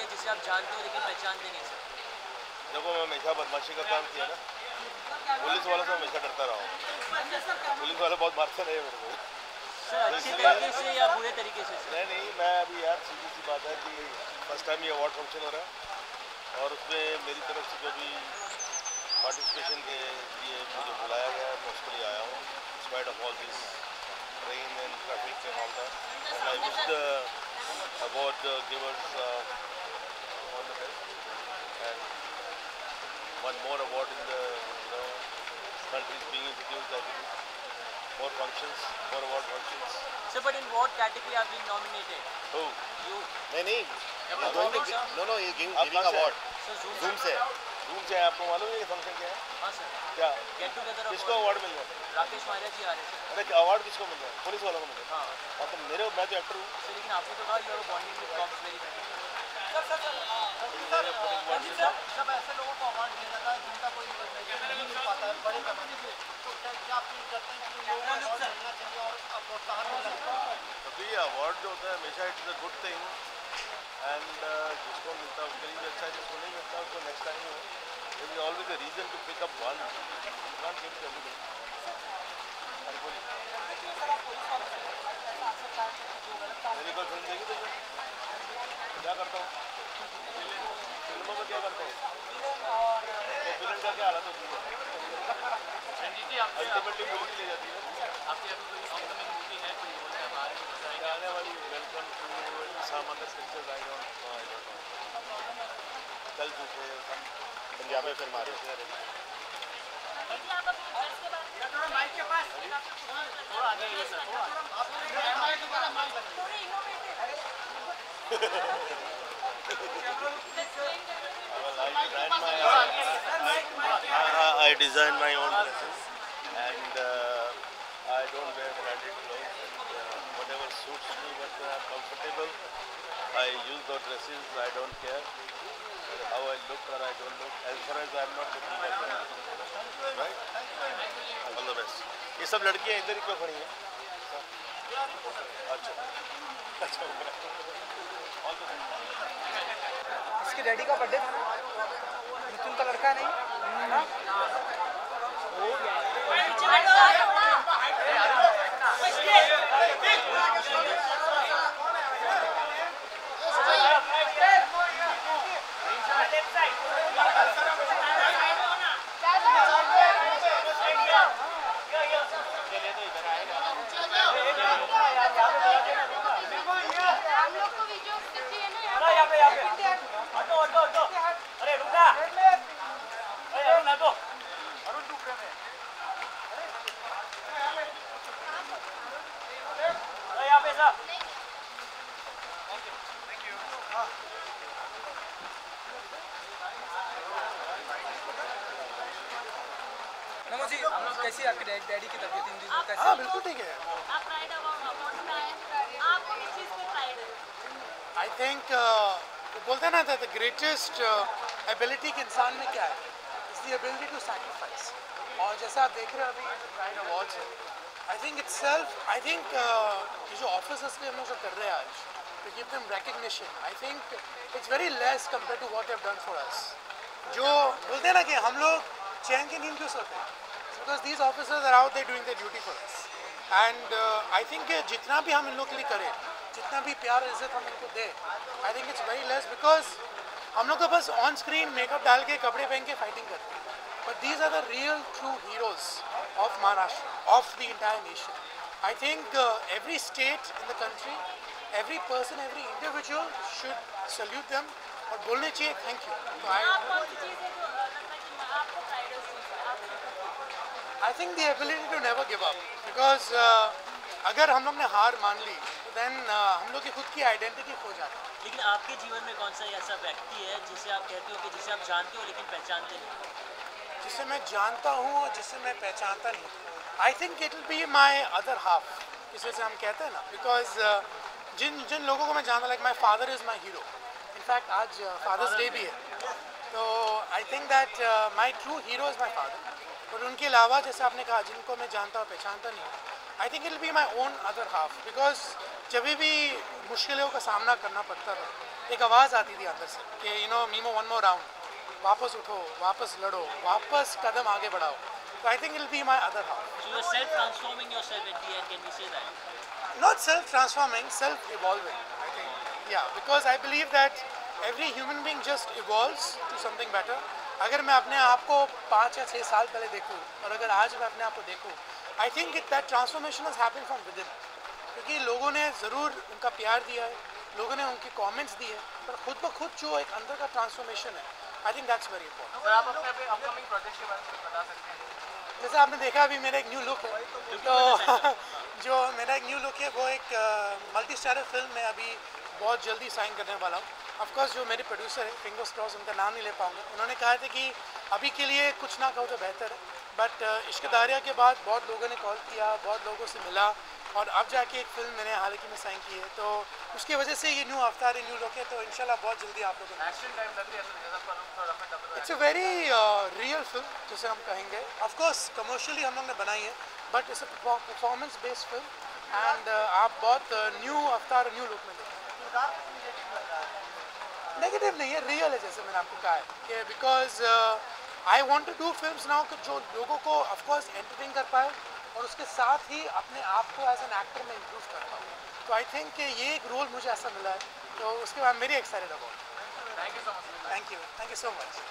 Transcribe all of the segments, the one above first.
जिसे आप जानते हो लेकिन पहचानते नहीं सर? देखो मैं हमेशा बदमाशी का काम किया ना, पुलिस वालों से हमेशा डरता रहा हूँ। पुलिस वाले बहुत मारते रहे मेरे को। सर अच्छे तरीके से या बुरे तरीके से? नहीं, मैं अभी यार सीधी सी बात है कि फर्स्ट टाइम ये अवार्ड फंक्शन हो रहा है और उसमें मेरी तरफ से जो भी पार्टिसिपेशन के लिए मुझे बुलाया गया है मैं उसके लिए आया हूँ। Spite of all this rain and traffic and all that, and I wish the award givers all the best and one more award in the countries being introduced. I think more functions, more award functions. So, but in what category have been nominated? Who? You. नहीं. No, he giving award. Zoom से आपको मालूम है ये function क्या है? हाँ sir. क्या? Get together. किसको अवार्ड मिल रहा है? राकेश मारिया जी आ रहे हैं. अरे अवार्ड किसको मिल रहा है? पुलिस वालों को मिल रहा है. हाँ. तो मैं तो एक्टर हूँ. सर लेकिन आपने तो कहा you are bonding with cops very well. जब ऐसे लोगों को अवार्ड दिया जाता है जिनका कोई नहीं मिल पाता है बड़े पैमाने पे, तो क्या आप फील करते हैं कि लोगों को अवार्ड मिलना चाहिए और प्रोत्साहन मिलना चाहिए? तो ये अवार्ड जो होता है हमेशा it's a good thing and जिसको मिलता है उसके लिए भी अच्छा है, जिसको नहीं मिलता उसको नेक्स्ट टाइम हो. There is always a reason to pick up one. Not give to everybody. मेरी कोई फिल्म देखी तो क्या करता हूँ फिल्मों में, क्या करता हूँ तो विलन का क्या हालत होती है? अल्टीमेटली मूवी ले जाती है. आपकी अभी कोई अपकमिंग मूवी है कोई बोलते हैं बाहर आने वाली welcome to some other pictures. I don't know. कल दूसरे पंजाबी फिल्म आ रही है. थोड़ा माइक के पास थोड़ा आगे आइए sir. I design my own dresses and I don't wear branded clothes and whatever suits me, what I'm comfortable, I use those dresses. I don't care how I look or I don't look, as far as I'm not looking for them. Right? All the best. ये सब लड़कियाँ इधर ही क्यों खड़ी हैं? अच्छा. इसके daddy का बर्थडे था ना, मिथुन का लड़का नहीं ना? हो गया. नमो जी, कैसी आपके डैडी की तबीयत इन दिनों कैसी? हाँ बिल्कुल ठीक है. आई थिंक बोलते हैं ना द ग्रेटेस्ट एबिलिटी के इंसान में क्या है? It's the ability to sacrifice. और जैसा आप देख रहे हो अभी प्राइड अवार्ड्स है, I think itself, I think ये जो ऑफिसर्स के हम लोग जो कर रहे हैं आज, to give them recognition. I think it's very less compared to what they've done for us. जो बोलते हैं ना कि हम लोग चैन की नींद क्यों सोते हैं? Because these officers are out there doing their duty for us. And I think जितना भी हम इन लोग के लिए करें, जितना भी प्यार इज्जत हम इनको दें, I think it's very less because हम लोग तो बस ऑन स्क्रीन मेकअप डाल के कपड़े पहन के फाइटिंग करते हैं. But these are the real true heroes of Maharashtra, of the entire nation. I think every state in the country, every person, every individual should salute them और बोलने चाहिए thank you. तो आप कौन सी चीज़ है जो लगता है कि आपको प्राइड है उस चीज़ पे? आप I think the ability to never give up because अगर हम लोग ने हार मान ली तो then हम लोग की खुद की आइडेंटिटी खो जाती है. लेकिन आपके जीवन में कौन सा ऐसा व्यक्ति है जिसे आप कहते हो कि जिसे आप जानते हो लेकिन पहचानते नहीं? जिसे मैं जानता हूँ और जिसे मैं पहचानता नहीं. I think it will be my other half, जिसे हम कहते हैं ना, बिकॉज जिन लोगों को मैं जानता, like my father is my hero. In fact आज फादर्स डे भी है, तो I think that my true hero is my father. और उनके अलावा जैसे आपने कहा जिनको मैं जानता और पहचानता नहीं हूँ, I think it will be my own other half. Because जब भी मुश्किलों का सामना करना पड़ता था, एक आवाज़ आती थी अंदर से कि you know memo one more round, वापस उठो, वापस लड़ो, वापस कदम आगे बढ़ाओ. So I think it will be my other half. So you're self-transforming yourself at the end, can we say that? Not self-transforming, self-evolving, I think. Yeah, because I believe that every human being just evolves to something better. अगर मैं अपने आप को 5 या 6 साल पहले देखूँ और अगर आज मैं अपने आप को देखूँ, I think that transformation has happened from within. क्योंकि लोगों ने ज़रूर उनका प्यार दिया है, लोगों ने उनके कमेंट्स दिए, पर खुद ब खुद जो एक अंदर का ट्रांसफॉर्मेशन है, आई think that's very important. Sir आप अपने अपकमिंग प्रोजेक्ट के बारे में बता सकते हैं? जैसे आपने देखा अभी मेरा एक न्यू लुक है, तो जो मेरा एक न्यू लुक है वो एक मल्टी स्टारर फिल्म में अभी बहुत जल्दी साइन करने वाला हूँ. ऑफकोर्स जो मेरे प्रोड्यूसर है, फिंगर्स क्रॉस, उनका नाम नहीं ले पाऊँगा, उन्होंने कहा था कि अभी के लिए कुछ ना कहो तो बेहतर है. बट इश्क दारिया के बाद बहुत लोगों ने कॉल किया, बहुत लोगों से मिला, और अब जाके एक फ़िल्म मैंने हाल ही में साइन की है, तो उसकी वजह से ये न्यू अवतार है, न्यू लुक है, तो इंशाल्लाह बहुत जल्दी आप लोगों को. एक्शन टाइम लग रही है सर, जैसा पर it's a very real film जिसे हम कहेंगे. ऑफकोर्स कमर्शियली हम लोग ने बनाई है, but it's a performance based film, and आप बहुत न्यू अवतार, न्यू लुक में देखें. नेगेटिव नहीं है, रियल है, जैसे मैंने आपको कहा है कि because I want to do film now जो लोगों को ऑफकोर्स एंटरटेन कर पाए और उसके साथ ही अपने आप को एज एन एक्टर में इम्प्रूव कर पाऊँ. तो आई थिंक ये एक रोल मुझे ऐसा मिला है, तो उसके बाद मेरी excited about. Thank you so much. Thank you so much.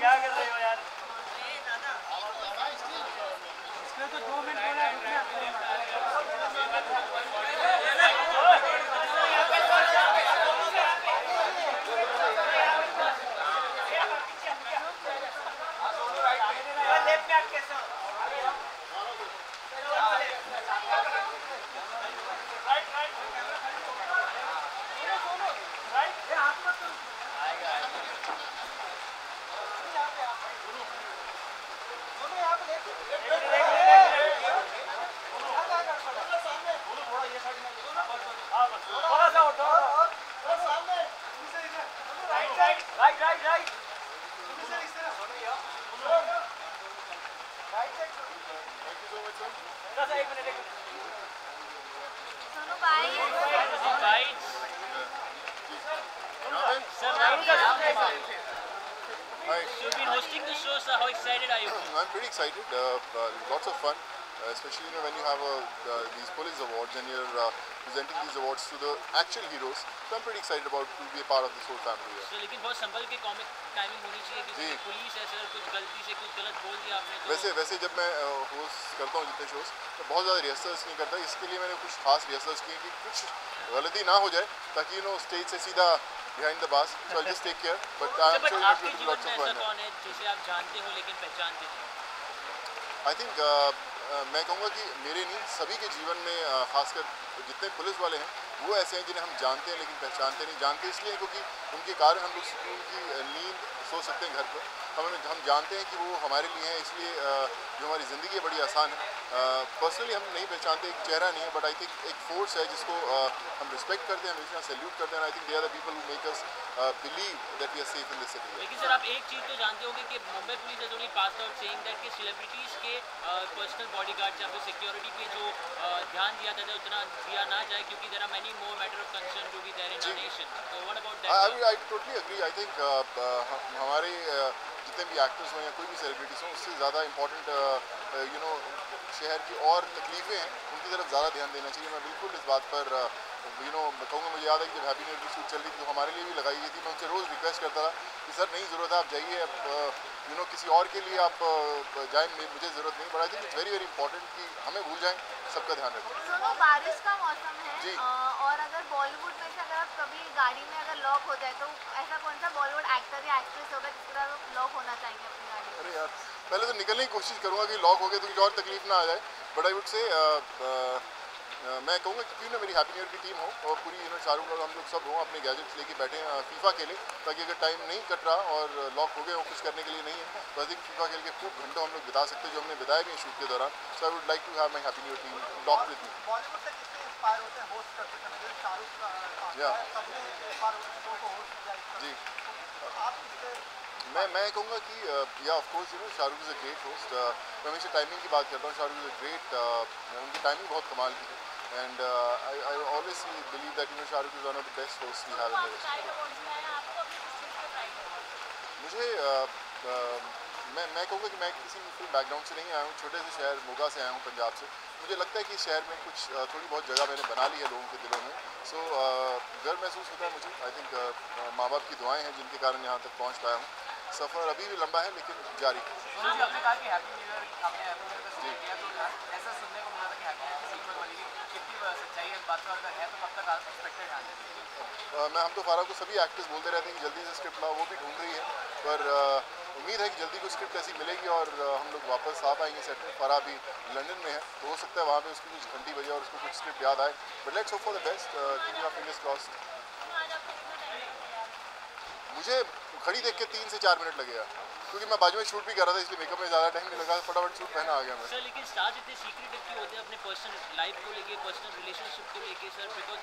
क्या कर रहे हो यार? You've been hosting the show, so how excited are you? I'm pretty excited. Lots of fun, especially when you have these police awards and you're presenting these awards to the actual heroes. So I'm pretty excited about to be a part of this whole family. So, लेकिन बहुत संभल के comic timing होनी चाहिए क्योंकि police है sir, कुछ गलती से कुछ गलत बोल दिया आपने तो. वैसे जब मैं होस्ट करता हूँ जितने शोज, तो बहुत ज़्यादा रिहर्सल्स नहीं करता. इसके लिए मैंने कुछ खास रिहर्सल्स किए कि कुछ गलती ना हो जाए, ताकि स्टेज से सीधा behind the bars. So I'll just take care. But I'm sure आपके you'll जीवन lots में of ऐसा fun. कौन है जिसे आप जानते हो लेकिन पहचानते नहीं? I think मैं कहूँगा कि मेरे नहीं, सभी के जीवन में खासकर जितने पुलिस वाले हैं वो ऐसे हैं जिन्हें हम जानते हैं लेकिन पहचानते नहीं. जानते इसलिए क्योंकि उनके कारण हम लोग सुकून की नींद सो सकते हैं घर पर, हम जानते हैं कि वो हमारे लिए हैं, इसलिए जो हमारी ज़िंदगी है बड़ी आसान है। पर्सनली हम नहीं पहचानते, एक चेहरा नहीं है, बट आई थिंक एक फोर्स है जिसको हम रिस्पेक्ट करते हैं, हमेशा सैल्यूट करते हैं। I think they are the people who make us believe that we are safe in this city. लेकिन सर आप एक चीज़ तो जानते होंगे कि Mumbai police has only passed out saying that कि सेलिब्रिटीज़ के पर्सनल बॉडीगार्ड्स या फिर सिक्योरिटी पे जो ध्यान दिया जाता है उतना दिया ना जाए, क्योंकि there are many more matter of concern to be there in our nation. तो what about that? I totally agree. I think हमारे जितने भी एक्टर्स हों या कोई भी सेलिब्रिटीज़ हों, उससे ज़्यादा इम्पोर्टेंट यू नो शहर की और तकलीफ़ें हैं, उनकी तरफ ज़्यादा ध्यान देना चाहिए। मैं बिल्कुल इस बात पर यू नो कहूँगा, मुझे याद है कि जब हैप्पी न्यू ईयर की शूट चल रही थी तो हमारे लिए भी लगाई गई थी। मैं उनसे रोज़ रिक्वेस्ट करता था कि सर नहीं ज़रूरत है, आप जाइए, आप यू नो किसी और के लिए आप जाएँ, मुझे ज़रूरत नहीं। But I think it's very very important कि हमें भूल जाएँ, सबका ध्यान रखें। सुनो, बारिश का मौसम है जी। और अगर बॉलीवुड में से अगर आप कभी गाड़ी में अगर लॉक हो जाए तो ऐसा कौन सा बॉलीवुड एक्टर या एक्ट्रेस होगा जिसके साथ आप लॉक होना चाहेंगे अपनी गाड़ी में? अरे यार, पहले तो निकलने की कोशिश करूँगा कि लॉक हो गए तो कुछ और तकलीफ ना आ जाए। बट आई वुड से मैं कहूँगा कि क्यों ना मेरी हैप्पी न्यू ईयर की टीम हो और पूरी यू नो शाहरुख और हम लोग सब हों, अपने गैजेट्स लेके बैठे फीफा खेलें, ताकि अगर टाइम नहीं कट रहा और लॉक हो गए हो, कुछ करने के लिए नहीं है, तो आई थिंक फीफा खेल के खूब घंटों हम लोग बिता सकते हैं, जो हमने बिताया भी है शूट के दौरान। So I would like to have my Happy New Year team lock with me. Bollywood से किससे इंस्पायर होते हैं होस्ट करते समय? जैसे शाहरुख का या सबने एक बार उस शो को होस्ट किया इस जी, तो आप किससे? मैं कहूँगा कि yeah of course you know Shahrukh is a great host. मैं हमेशा टाइमिंग की बात करता हूँ, शाहरुख इज़ अ ग्रेट, उनकी टाइमिंग बहुत कमाल की है। And I always believe that you know Shahrukh is one of the best host we have in the मुझे मैं कहूँगा कि मैं किसी फिल्म बैकग्राउंड से नहीं आया हूँ, छोटे से शहर मोगा से आया हूँ, पंजाब से। मुझे लगता है कि शहर में कुछ थोड़ी बहुत जगह मैंने बना ली है लोगों के दिलों में। सो गर्व महसूस होता है मुझे। आई थिंक माँ बाप की दुआएं हैं जिनके कारण यहाँ तक पहुँच पाया हूँ। सफ़र अभी भी लंबा है लेकिन जारी है। आपने कहा कि हैप्पी न्यू ईयर आपने हैप्पी न्यू ईयर का सीक्वल किया, तो ऐसा सुनने को मिला था कि हैप्पी न्यू ईयर की सीक्वल वाली कितनी सच्चाई है इस बात का, अगर है तो कब तक एक्सपेक्टेड है? मैं हम तो फारा को सभी एक्टर्स बोलते रहते हैं कि जल्दी से स्क्रिप्ट लाओ, वो भी ढूंढ रही है, पर उम्मीद है कि जल्दी कोई स्क्रिप्ट ऐसी मिलेगी और हम लोग वापस आ पाएंगे सेट में। फारा अभी लंदन में है, तो हो सकता है वहाँ पे उसकी कुछ घंटी बजे और उसको कुछ स्क्रिप्ट याद आए। But let's hope for the best, keeping our fingers crossed. मुझे खड़ी देख के 3 से 4 मिनट लगेगा, क्योंकि मैं बाजू में शूट भी कर रहा था, इसलिए मेकअप में ज़्यादा टाइम नहीं लगा, फटाफट शूट पहना आ गया मैं। सर लेकिन स्टार्स इतने सीक्रेटिव क्यों होते हैं अपने पर्सनल लाइफ को लेके, पर्सनल रिलेशनशिप को लेके sir? Because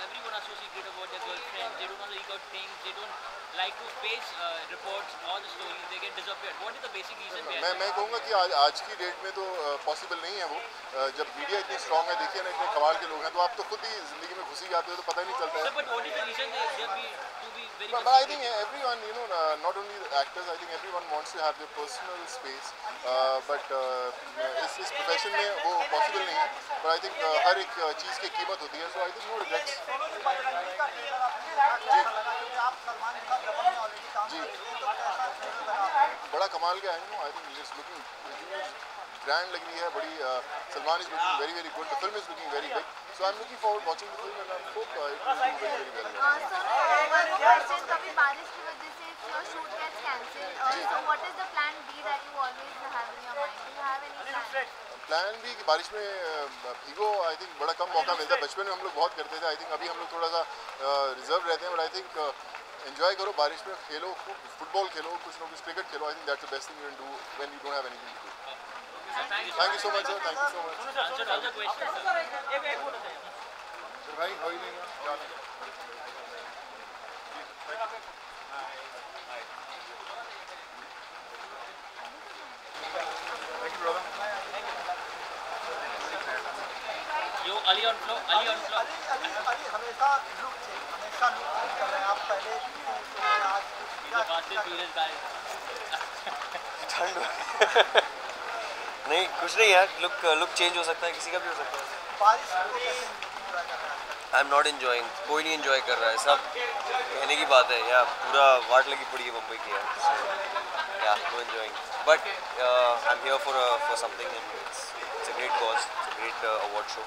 everyone are so secret about their girlfriends, they do not leak out things, they don't like to face reports, all the stories, they get disappeared. What is the basic reason behind it? मैं कहूँगा कि आज की date में तो possible नहीं है वो। जब मीडिया इतनी स्ट्रॉन्ग है, देखिए ना इतने कमाल के लोग हैं, तो आप तो खुद ही ज़िंदगी में घुसी जाते हो तो पता ही नहीं चलता है। Sir, but what is the reason to be very But I think everyone, you know, not only the actors, I think everyone wants to have their personal space. But इस प्रोफेशन में वो पॉसिबल नहीं है। पर I think हर एक चीज़ की कीमत होती है, so I think no regrets. जी, बड़ा कमाल का है, you know, I think it's looking grand लग रही है, बड़ी Salman is looking very very good, the film is looking very big, so I M looking forward watching the film and I hope it will do very very well. So question, कभी बारिश की वजह से your shoot gets cancelled, so what is the plan B that you always have in your mind? Do you have any plan? Plan भी कि बारिश में भीगो, I think बड़ा कम मौका मिलता है। बचपन में हम लोग बहुत करते थे, आई थिंक अभी हम लोग थोड़ा सा रिजर्व रहते हैं, बट आई थिंक एंजॉय करो, बारिश में खेलो, फुटबॉल खेलो, कुछ ना कुछ क्रिकेट खेलो। I think that's the best thing you can do when you don't have anything to do. Thank you so much sir, thank you so much. answered all the questions, sir. भाई हो ही नहीं है, क्या नहीं। Thank you brother। Yo, Ali on floor, Ali on floor. Ali हमेशा look change कर रहे हैं आप, पहले आज He's a fast and furious guy. ठंड नहीं, कुछ नहीं यार, लुक चेंज हो सकता है, किसी का भी हो सकता है। बारिश को कैसे एंजॉय कर रहे हैं? आई एम नॉट एंजॉइंग, कोई नहीं एंजॉय कर रहा है, सब कहने की बात है यार, पूरा वाट लगी पड़ी है मुंबई की यार, yeah no enjoying, but I am here for something and it's a great cause, it's a great award show,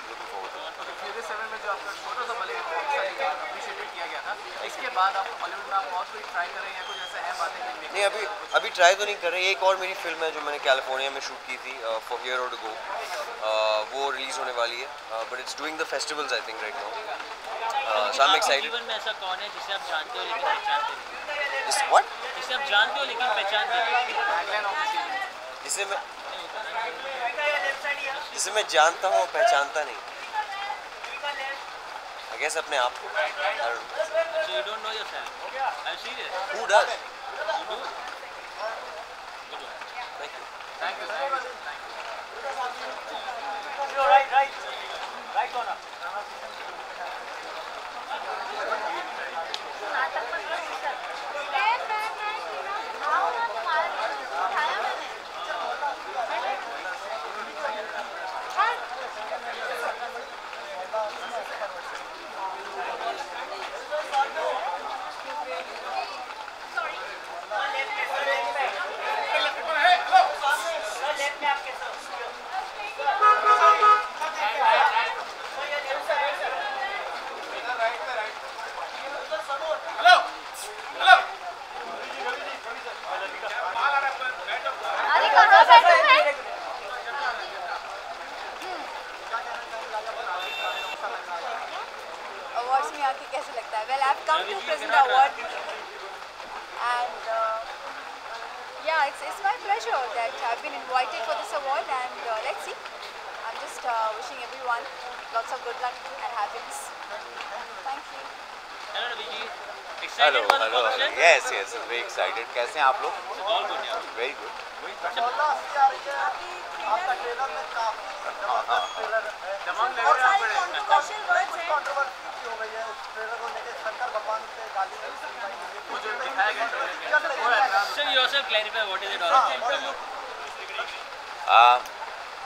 looking forward to it. फ्यूरी 7 में जो आपका छोटा सा बॉलीवुड अप्रिशिएट किया गया था, इसके बाद आप बॉलीवुड में आप और कोई ट्राई कर रहे हैं, कुछ ऐसा है बातें कि नहीं, अभी ट्राई तो नहीं कर रहे। एक और मेरी फिल्म है जो मैंने कैलिफोर्निया में शूट की थी, फॉर हियर और टू गो, वो रिलीज़ होने वाली है, but it's doing the festivals I think right now, so I am excited. जीवन में ऐसा कौन है जिसे आप जानते हो लेकिन नहीं चाहते? व्हाट? इस जिसे आप जानते हो लेकिन पहचानते हो? जिसे मैं जानता हूँ पहचानता नहीं। I guess अपने आप को। So you don't know yourself? Are you serious? Who does? You do? Thank you. अरे कहाँ बैठे हैं? अवार्ड्स में आके कैसे लगता है? Well, I've come to present the award, and yeah, it's my pleasure that I've been invited for this award, and let's see. I'm just wishing everyone lots of good luck and happiness. Thank you. Hello Raviji. Excited Hello, for the hello, hello. function? Yes, very excited. कैसे हैं आप लोग? All good, yeah. Very good. मोहल्ला हस्ती आ रही है आपका trailer में काफी जबरदस्त ट्रेलर है और सारी कंट्रोवर्शियल वर्ड्स हैं कंट्रोवर्सी हो गई है इस ट्रेलर को लेकर शंकर भगवान से गाली वो जो दिखाया गया So you yourself clarify what is it all about?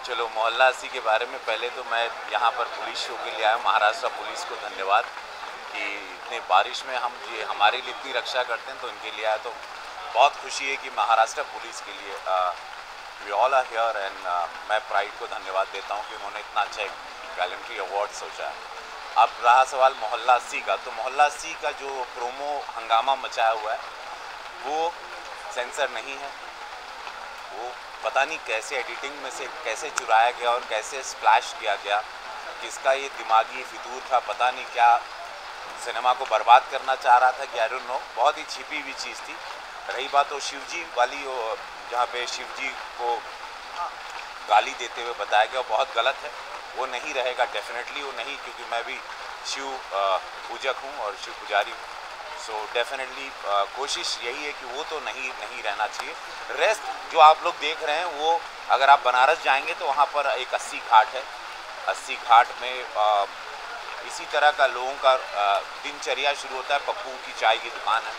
चलो मोहल्ला हस्ती के बारे में पहले तो मैं यहाँ पर पुलिस शो के लिए आया। महाराष्ट्र पुलिस को धन्यवाद कि इतने बारिश में हम ये हमारे लिए इतनी रक्षा करते हैं, तो इनके लिए आया। तो बहुत खुशी है कि महाराष्ट्र पुलिस के लिए we all are here, and मैं प्राइड को धन्यवाद देता हूँ कि उन्होंने इतना अच्छा एक गैलेंट्री अवार्ड सोचा है। अब रहा सवाल मोहल्ला हस्ती का, तो मोहल्ला हस्ती का जो प्रोमो हंगामा मचाया हुआ है वो सेंसर नहीं है। वो पता नहीं कैसे एडिटिंग में से कैसे चुराया गया और कैसे स्प्लैश किया गया, किसका ये दिमागी फितूर था, पता नहीं क्या सिनेमा को बर्बाद करना चाह रहा था कि आई डोंट नो। बहुत ही छिपी हुई चीज़ थी। रही बात वो शिवजी वाली, जहाँ पे शिवजी को गाली देते हुए बताया गया, बहुत गलत है। वो नहीं रहेगा, डेफिनेटली वो नहीं, क्योंकि मैं भी शिव पूजक हूँ और शिव पुजारी हूँ। सो डेफिनेटली कोशिश यही है कि वो तो नहीं रहना चाहिए। रेस्ट जो आप लोग देख रहे हैं वो, अगर आप बनारस जाएंगे तो वहाँ पर एक 80 घाट है। 80 घाट में इसी तरह का लोगों का दिनचर्या शुरू होता है। पप्पू की चाय की दुकान है।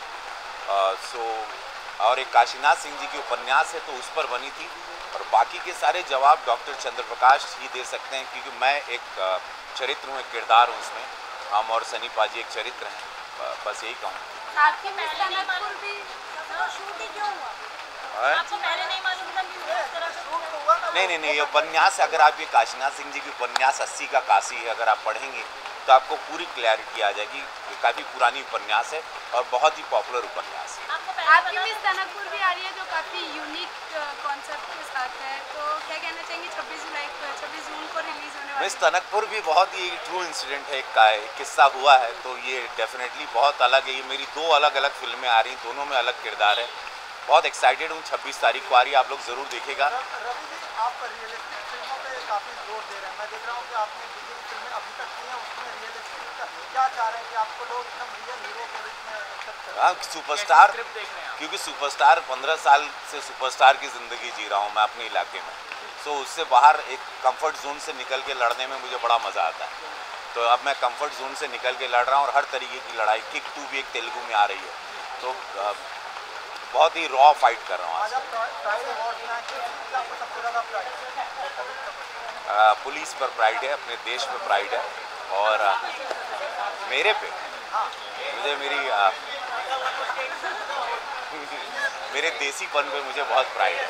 और एक काशीनाथ सिंह जी की उपन्यास है, तो उस पर बनी थी। और बाकी के सारे जवाब डॉक्टर चंद्र प्रकाश ही दे सकते हैं, क्योंकि मैं एक चरित्र हूँ, एक किरदार हूँ उसमें। हम और सनी पाजी एक चरित्र हैं। बस यही कहूँ। आपकी मिस्तानपुर भी शूट ही क्यों हुआ? आपको पहले नहीं मालूम था कि इस तरह से शूट हुआ? नहीं, ये उपन्यास, अगर आप ये काशीनाथ सिंह जी की उपन्यास 80 का काशी है, अगर आप पढ़ेंगे तो आपको पूरी क्लैरिटी आ जाएगी। काफ़ी पुरानी उपन्यास है और बहुत ही पॉपुलर उपन्यास है। आपकी मिस तनकपुर भी आ रही है जो काफ़ी यूनिक कॉन्सेप्ट के साथ है, तो क्या कहना चाहेंगे 26 जून को रिलीज होने वाली मिस तनकपुर भी बहुत ही ट्रू इंसिडेंट है, एक किस्सा हुआ है, तो ये डेफिनेटली बहुत अलग है। ये मेरी 2 अलग फिल्में आ रही, दोनों में अलग किरदार है। बहुत एक्साइटेड हूँ। 26 तारीख को आ रही है, आप लोग ज़रूर देखिएगा। रवि जी, आप रियलिस्टिक फिल्मों पे काफ़ी जोर दे रहे हैं। मैं देख रहा हूँ कि आपने जितनी फिल्में अभी तक की हैं उसमें रियलिस्टिक क्या चाह रहे हैं कि आपको लोग एकदम रियल हीरो के रूप में एक्सेप्ट करें? हाँ, सुपरस्टार, क्योंकि सुपरस्टार 15 साल से सुपरस्टार की ज़िंदगी जी रहा हूँ मैं अपने इलाके में। सो उससे बाहर एक कंफर्ट जोन से निकल के लड़ने में मुझे बड़ा मज़ा आता है। तो अब मैं कंफर्ट जोन से निकल के लड़ रहा हूँ और हर तरीके की लड़ाई। किक 2 भी एक तेलुगु में आ रही है, तो बहुत ही रॉ फाइट कर रहा हूँ आज। पुलिस पर प्राइड है, अपने देश पर प्राइड है, और मेरे पे मुझे मेरे देसीपन पे मुझे बहुत प्राइड है।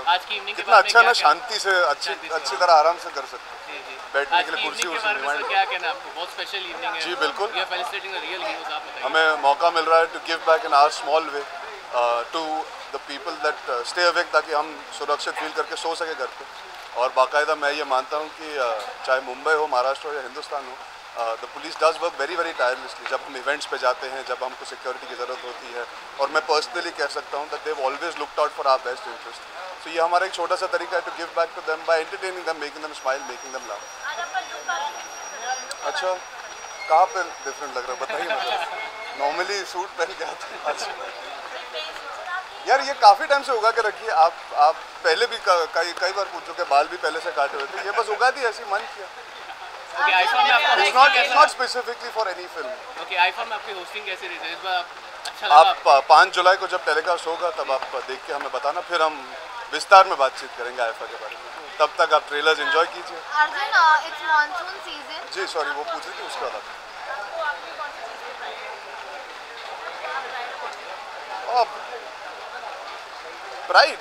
आज की इवनिंग कितना अच्छा ना, शांति से अच्छी तरह आराम से कर सकते हैं। बैठने के लिए कुर्सी उर्सी क्या कहना आपको? बहुत स्पेशल इवनिंग है। जी बिल्कुल, we are felicitating the real heroes. आप बताइए। हमें मौका मिल रहा है to give back in our small way to the people that stay awake, ताकि हम सुरक्षित फील करके सो सके घर पे। और बाकायदा मैं ये मानता हूँ कि चाहे मुंबई हो, महाराष्ट्र हो या हिंदुस्तान हो, the police does work very very tirelessly. जब हम इवेंट्स पे जाते हैं, जब हमको सिक्योरिटी की ज़रूरत होती है, और मैं पर्सनली कह सकता हूँ that they have always looked out for our best interest. So ये हमारा एक छोटा सा तरीका है to give back to them by entertaining them, making them smile, making them laugh. अच्छा, कहाँ पे डिफरेंट लग रहा है बताइए मुझे। नॉर्मली सूट पहन के आते हैं। अच्छा यार, ये काफ़ी टाइम से उगा के रखी है। आप पहले भी कई बार पूछ चुके, बाल भी पहले से काटे हुए थे। ये बस उगा दी, ऐसी मन किया। ओके, आईफोन में आपको It's not specifically for any film. Okay, iPhone में आपकी होस्टिंग कैसी रही है इस बार? अच्छा लगा? आप 5 जुलाई को जब टेलीकास्ट होगा तब आप देख के हमें बताना, फिर हम विस्तार में बातचीत करेंगे आईफा के बारे में। तब तक आप ट्रेलर्स एंजॉय कीजिए। Arjun, it's monsoon season. जी सॉरी, वो पूछ रही थी उसके बाद। प्राइड,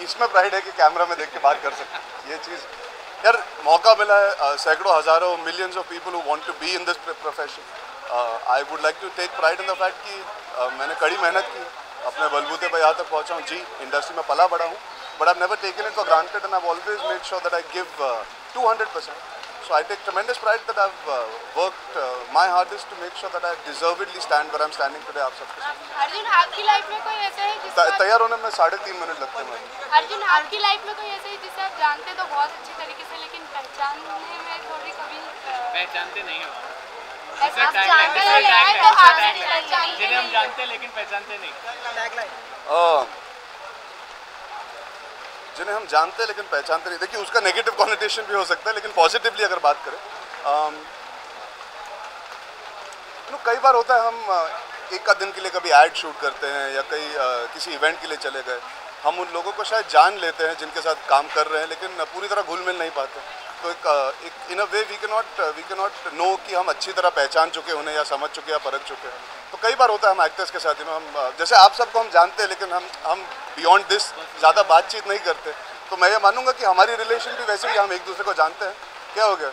इसमें प्राइड है कि कैमरा में देख के बात कर सकते हैं। ये चीज़ यार, मौका मिला है सैकड़ों, हज़ारों, millions of people who want to be in this profession. I would like to take pride in the fact कि मैंने कड़ी मेहनत की, अपने बलबूते पर यहाँ तक पहुँचा हूँ। जी, इंडस्ट्री में पला बड़ा हूँ, but I never taken it for granted and I always made sure that I give 200%. So I take tremendous pride that I've worked my hardest to make sure that I deservedly stand where I'm standing today आप सबके साथ। अर्जुन, आपकी life में कोई ऐसा है जिसको तैयार होने में 3.5 मिनट लगते हैं मुझे। अर्जुन, आपकी लाइफ में कोई ऐसा है जिसे आप जानते तो बहुत अच्छी तरीके से, लेकिन पहचानने में थोड़ी कभी पहचानते नहीं हो? जिन्हें हम जानते हैं लेकिन पहचानते नहीं। जिन्हें हम जानते हैं लेकिन पहचानते नहीं, देखिए उसका नेगेटिव कॉनोटेशन भी हो सकता है, लेकिन पॉजिटिवली अगर बात करें, कई बार होता है हम एक आध दिन के लिए कभी ऐड शूट करते हैं या किसी इवेंट के लिए चले गए, हम उन लोगों को शायद जान लेते हैं जिनके साथ काम कर रहे हैं, लेकिन पूरी तरह घुल मिल नहीं पाते। तो एक in a way we can not know कि हम अच्छी तरह पहचान चुके उन्हें या समझ चुके या परख चुके हैं। तो कई बार होता है हम एक्टर्स के साथ ही में, हम जैसे आप सबको हम जानते हैं, लेकिन हम बियॉन्ड दिस ज़्यादा बातचीत नहीं करते। तो मैं ये मानूंगा कि हमारी रिलेशन भी वैसे ही, हम एक दूसरे को जानते हैं। क्या हो गया?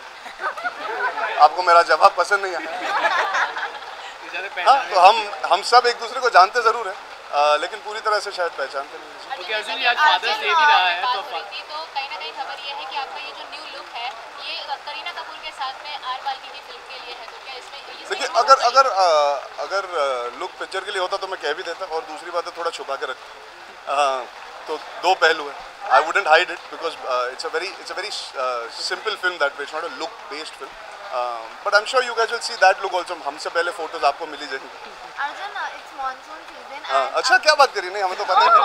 आपको मेरा जवाब पसंद नहीं आया? हाँ, तो हम सब एक दूसरे को जानते ज़रूर हैं, लेकिन पूरी तरह से शायद पहचानते नहीं। ओके अर्जुन, आज फादर्स डे भी रहा है, तो कहीं ना कहीं खबर ये है कि आपका ये जो न्यू लुक है, ये करीना कपूर के साथ में आर बाल्की की फिल्म के लिए है, तो क्या इसमें देखिए, अगर लुक पिक्चर के लिए होता तो मैं कह भी देता, और दूसरी बात है थोड़ा छुपा के रखता। तो दो पहलू हैं। I wouldn't hide it because it's a very simple film that way. It's not a look based film. But I'm sure you guys will see that look also. हमसे पहले फोटोज आपको मिली जाएंगी। Arjun, it's monsoon season. अच्छा, क्या बात करी? नहीं, हमें तो पता ही नहीं।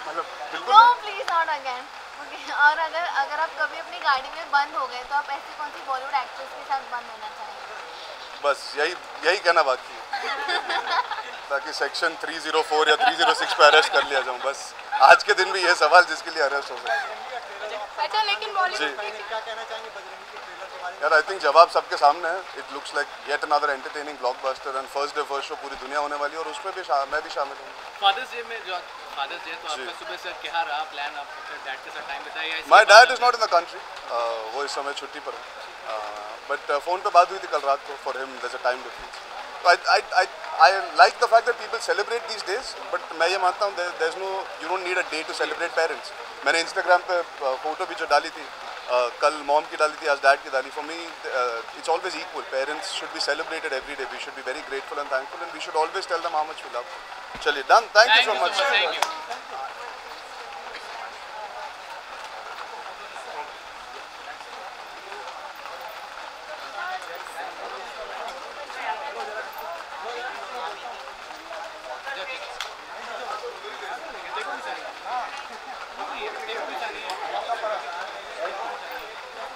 मतलब बिल्कुल। No, please not again. Okay. और अगर आप कभी अपनी गाड़ी में बंद हो गए तो आप ऐसी कौन सी बॉलीवुड एक्ट्रेस के साथ बंद होना चाहेंगे? बस यही कहना बाकी है, ताकि सेक्शन 304 या 306 पे अरेस्ट कर लिया जाऊँ। बस आज के दिन भी ये सवाल जिसके लिए अरेस्ट हो सकता है। अच्छा, लेकिन बॉलीवुड क्या कहना चाहेंगे बजरंगी के ट्रेलर के बारे में? यार, आई थिंक जवाब सबके सामने है। It looks like yet another entertaining blockbuster, and first day first show पूरी दुनिया होने वाली है, और उसमें भी मैं भी शामिल हूँ। फादर्स डे में जो फादर्स डे, तो आपका सुबह से क्या रहा प्लान? आप अपने डैड के साथ टाइम बिताया? My dad is not in the country, वो इस समय छुट्टी पर है, बट फ़ोन पे बात हुई थी कल रात को। For him there is a time difference. I like the fact that people celebrate these days, but मैं ये मानता हूँ there's no, you don't need a day to celebrate parents. मैंने Instagram पे फोटो भी जो डाली थी, कल मॉम की डाली थी, आज डैड की डाली। For me, it's always equal. Parents should be celebrated every day. We should be very grateful and thankful, and we should always tell them how much we love them. चलिए, done. Thank you so much. Thank you.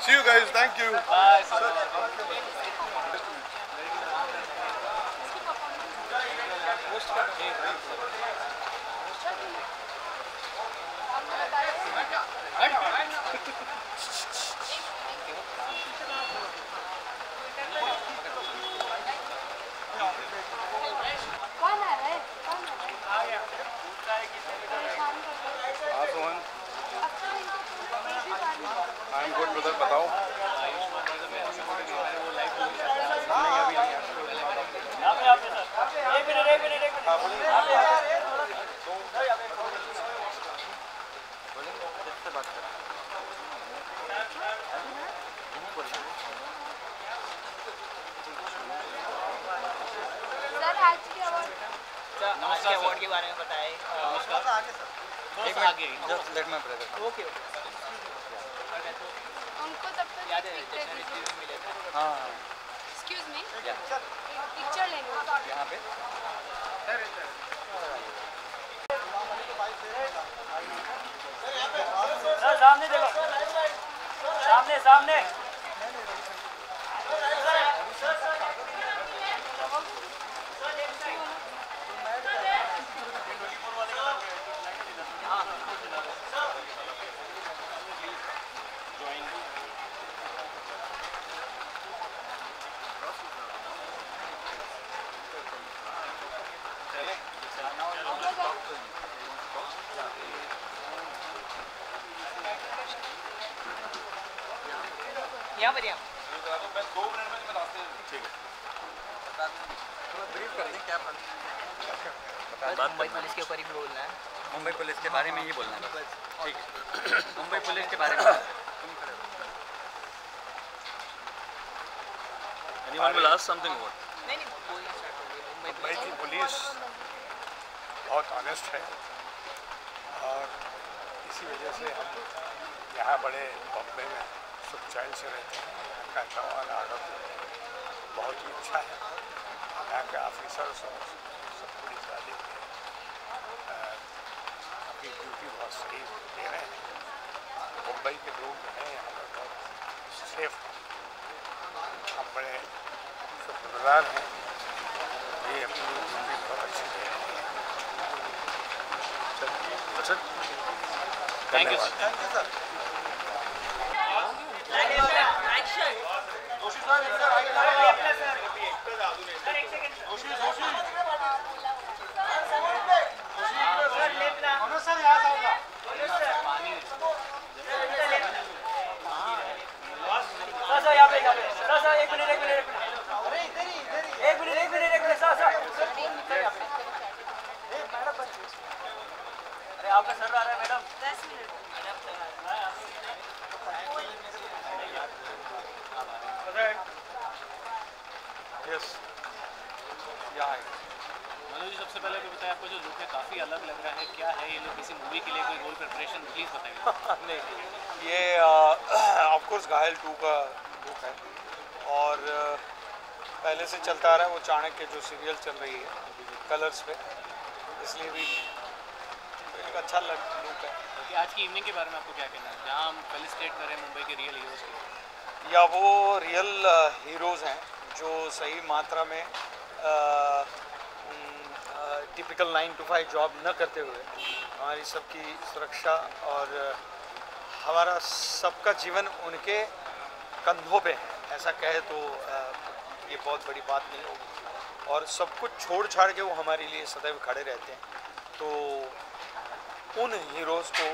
See you guys. Thank you. Bye. कौन आ रहा है? कौन आ रहा है? हाँ Sohan, I am good brother, बताओ। Sir आज के अवार्ड आज के अवार्ड के बारे में बताएं। Just let my brother. Okay उनको तब तक याद है एक picture जैसे दीजिए। रिव्यू मिले थे। हाँ, Excuse me, पिक्चर लेंगे। यहाँ पे सामने देखो, सामने सामने। यहाँ पर यहाँ ब्रीफ कर दें क्या मुंबई पुलिस के ऊपर ही बोलना है। मुंबई पुलिस के बारे में ही बोलना है बस। ठीक है, मुंबई पुलिस के बारे में Anyone will ask something about? नहीं नहीं बोलना स्टार्ट हो गया। मुंबई की पुलिस बहुत ऑनेस्ट है और इसी वजह से हम यहाँ बड़े बॉम्बे में सुख चैन से रहते हैं। यहाँ का जवान आदत बहुत ही अच्छा है। यहाँ के ऑफिसर्स और सब पुलिस वाले अपनी ड्यूटी बहुत सही दे रहे हैं। मुंबई के लोग जो हैं यहाँ पर बहुत सेफ हैं। हम बड़े शुक्रगुजार हैं, ये अपनी ड्यूटी बहुत अच्छी दे रहे हैं। That's it. थैंक यू धन्यवाद। अरे आपका सर आ रहा है madam. 10 minute. Yes, Manoj ji, सबसे पहले तो बताएं, आपको जो लुक है काफ़ी अलग लग रहा है, क्या है ये लुक? किसी मूवी के लिए कोई रोल प्रिपरेशन, प्लीज़ बताइए। नहीं, ये ऑफ कोर्स घायल 2 का लुक है और पहले से चलता आ रहा है वो चाणक्य जो सीरियल चल रही है कलर्स पे, इसलिए भी एक अच्छा लुक है। कि आज की इवनिंग के बारे में आपको क्या कहना है, जहाँ हम फेलिसिटेट कर रहे हैं मुंबई के रियल हीरोज़ को? या वो रियल हीरोज़ हैं जो सही मात्रा में टिपिकल 9 to 5 जॉब न करते हुए हमारी सबकी सुरक्षा और हमारा सबका जीवन उनके कंधों पे है, ऐसा कहे तो ये बहुत बड़ी बात नहीं होगी। और सब कुछ छोड़ छाड़ के वो हमारे लिए सदैव खड़े रहते हैं। तो उन हीरोज़ को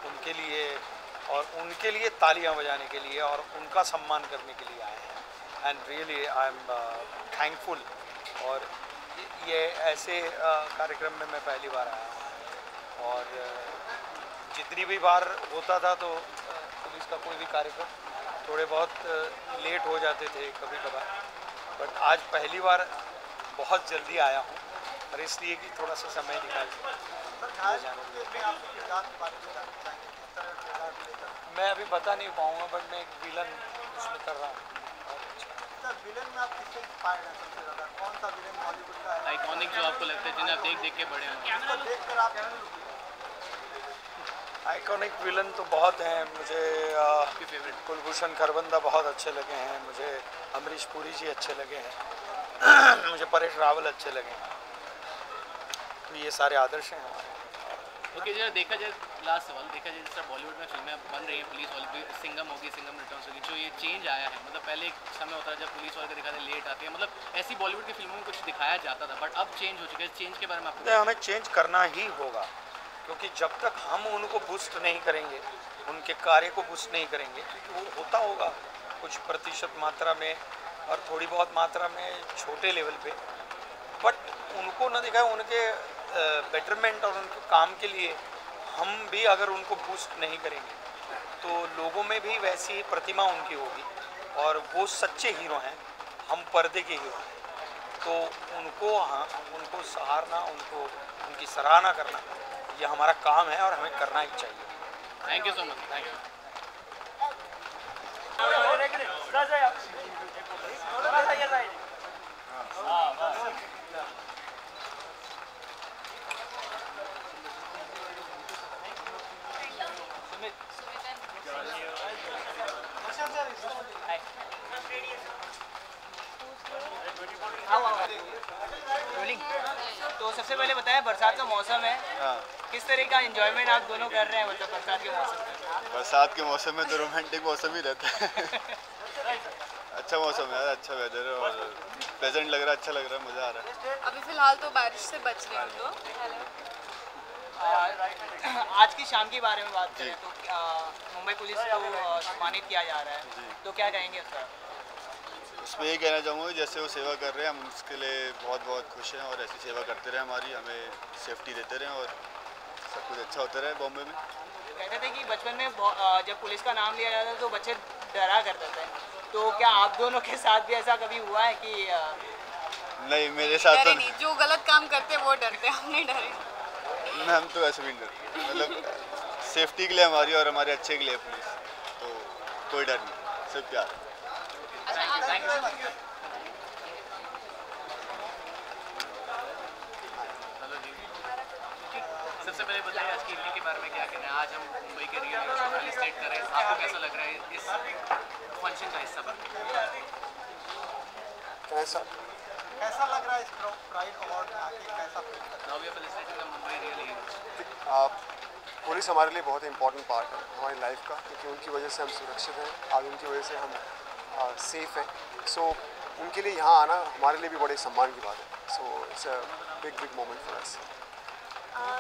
उनके लिए तालियां बजाने के लिए और उनका सम्मान करने के लिए आए हैं। And really I am thankful. और ये ऐसे कार्यक्रम में मैं पहली बार आया हूँ और जितनी भी बार होता था तो पुलिस का कोई भी कार्यक्रम थोड़े बहुत लेट हो जाते थे कभी कभार, बट आज पहली बार बहुत जल्दी आया हूँ और इसलिए कि थोड़ा सा समय निकाल मैं अभी बता नहीं पाऊँगा, बट मैं एक विलन उसमें कर रहा हूँ। विलन में आप किससे इंस्पायर्ड हैं सबसे ज़्यादा? कौन सा विलन बॉलीवुड का है आइकॉनिक जो आपको लगता है, जिन्हें आप देख देख के बड़े हैं? उसको देखकर आप आइकॉनिक विलन तो बहुत हैं। मुझे फेवरेट कुलभूषण खरबंदा बहुत अच्छे लगे हैं, मुझे अमरीश पुरी जी अच्छे लगे हैं मुझे परेश रावल अच्छे लगे हैं। तो ये सारे आदर्श हैं हमारे। ओके, जरा देखा जाए, लास्ट सवाल, देखा जाए जिस तरह बॉलीवुड में फिल्में बन रही हैं, पुलिस वाली, सिंघम होगी, सिंघम रिटर्न्स होगी, जो ये चेंज आया है, मतलब पहले एक समय होता है जब पुलिस वाले को दिखाते लेट आते हैं, मतलब ऐसी बॉलीवुड की फिल्मों में कुछ दिखाया जाता था, बट अब चेंज हो चुका है। चेंज के बारे में आपको? हमें चेंज करना ही होगा, क्योंकि जब तक हम उनको बूस्ट नहीं करेंगे, उनके कार्य को बूस्ट नहीं करेंगे, क्योंकि वो होता होगा कुछ प्रतिशत मात्रा में और थोड़ी बहुत मात्रा में छोटे लेवल पे, बट उनको ना दिखाए, उनके बेटरमेंट और उनके काम के लिए हम भी अगर उनको बूस्ट नहीं करेंगे तो लोगों में भी वैसी प्रतिमा उनकी होगी और वो सच्चे हीरो हैं, हम पर्दे के हीरो हैं, तो उनको, हाँ, उनको सहारना, उनको उनकी सराहना करना, ये हमारा काम है और हमें करना ही चाहिए। Thank you so much. Thank you. तो सबसे पहले बताया, बरसात का मौसम है, हाँ, किस तरह का एंजॉयमेंट आप दोनों कर रहे हैं, मतलब बरसात के मौसम में? बरसात के मौसम में तो रोमांटिक मौसम ही रहता है। अच्छा मौसम है, अच्छा वेदर है और प्लेजेंट लग रहा है, अच्छा लग रहा है, मज़ा आ रहा है। अभी फिलहाल तो बारिश से बच रहे हैं तो। आज की शाम के बारे में बात करें तो मुंबई पुलिस को सम्मानित किया जा रहा है, तो क्या कहेंगे सर? उसमें यही कहना चाहूँगा कि जैसे वो सेवा कर रहे हैं, हम उसके लिए बहुत बहुत खुश हैं और ऐसी सेवा करते रहें, हमारी हमें सेफ्टी देते रहें और सब कुछ अच्छा होता रहे बॉम्बे में। कहते थे कि बचपन में जब पुलिस का नाम लिया जाता था तो बच्चे डरा करते थे, तो क्या आप दोनों के साथ भी ऐसा कभी हुआ है कि? नहीं, मेरे साथ तो नहीं, जो गलत काम करते वो डरते, हम नहीं डरे। हम तो ऐसे भी नहीं डरते, मतलब सेफ्टी के लिए हमारी और हमारे अच्छे के लिए पुलिस, तो कोई डर नहीं, सिर्फ प्यार। सबसे पहले बताइए आज की इवनिंग के बारे में क्या कहना है? आज हम मुंबई के रियल एस्टेट कर रहे हैं, आपको कैसा लग रहा है इस फंक्शन का हिस्सा बन? कैसा लग रहा है इस प्राइड अवार्ड में आके, कैसा फील कर रहे now we are felicitating the Mumbai real police हमारे लिए बहुत इंपॉर्टेंट पार्ट है हमारी लाइफ का, क्योंकि उनकी वजह से हम सुरक्षित हैं, आज उनकी वजह से हम सेफ हैं। सो उनके लिए यहाँ आना हमारे लिए भी बड़े सम्मान की बात है। So it's a big moment for us.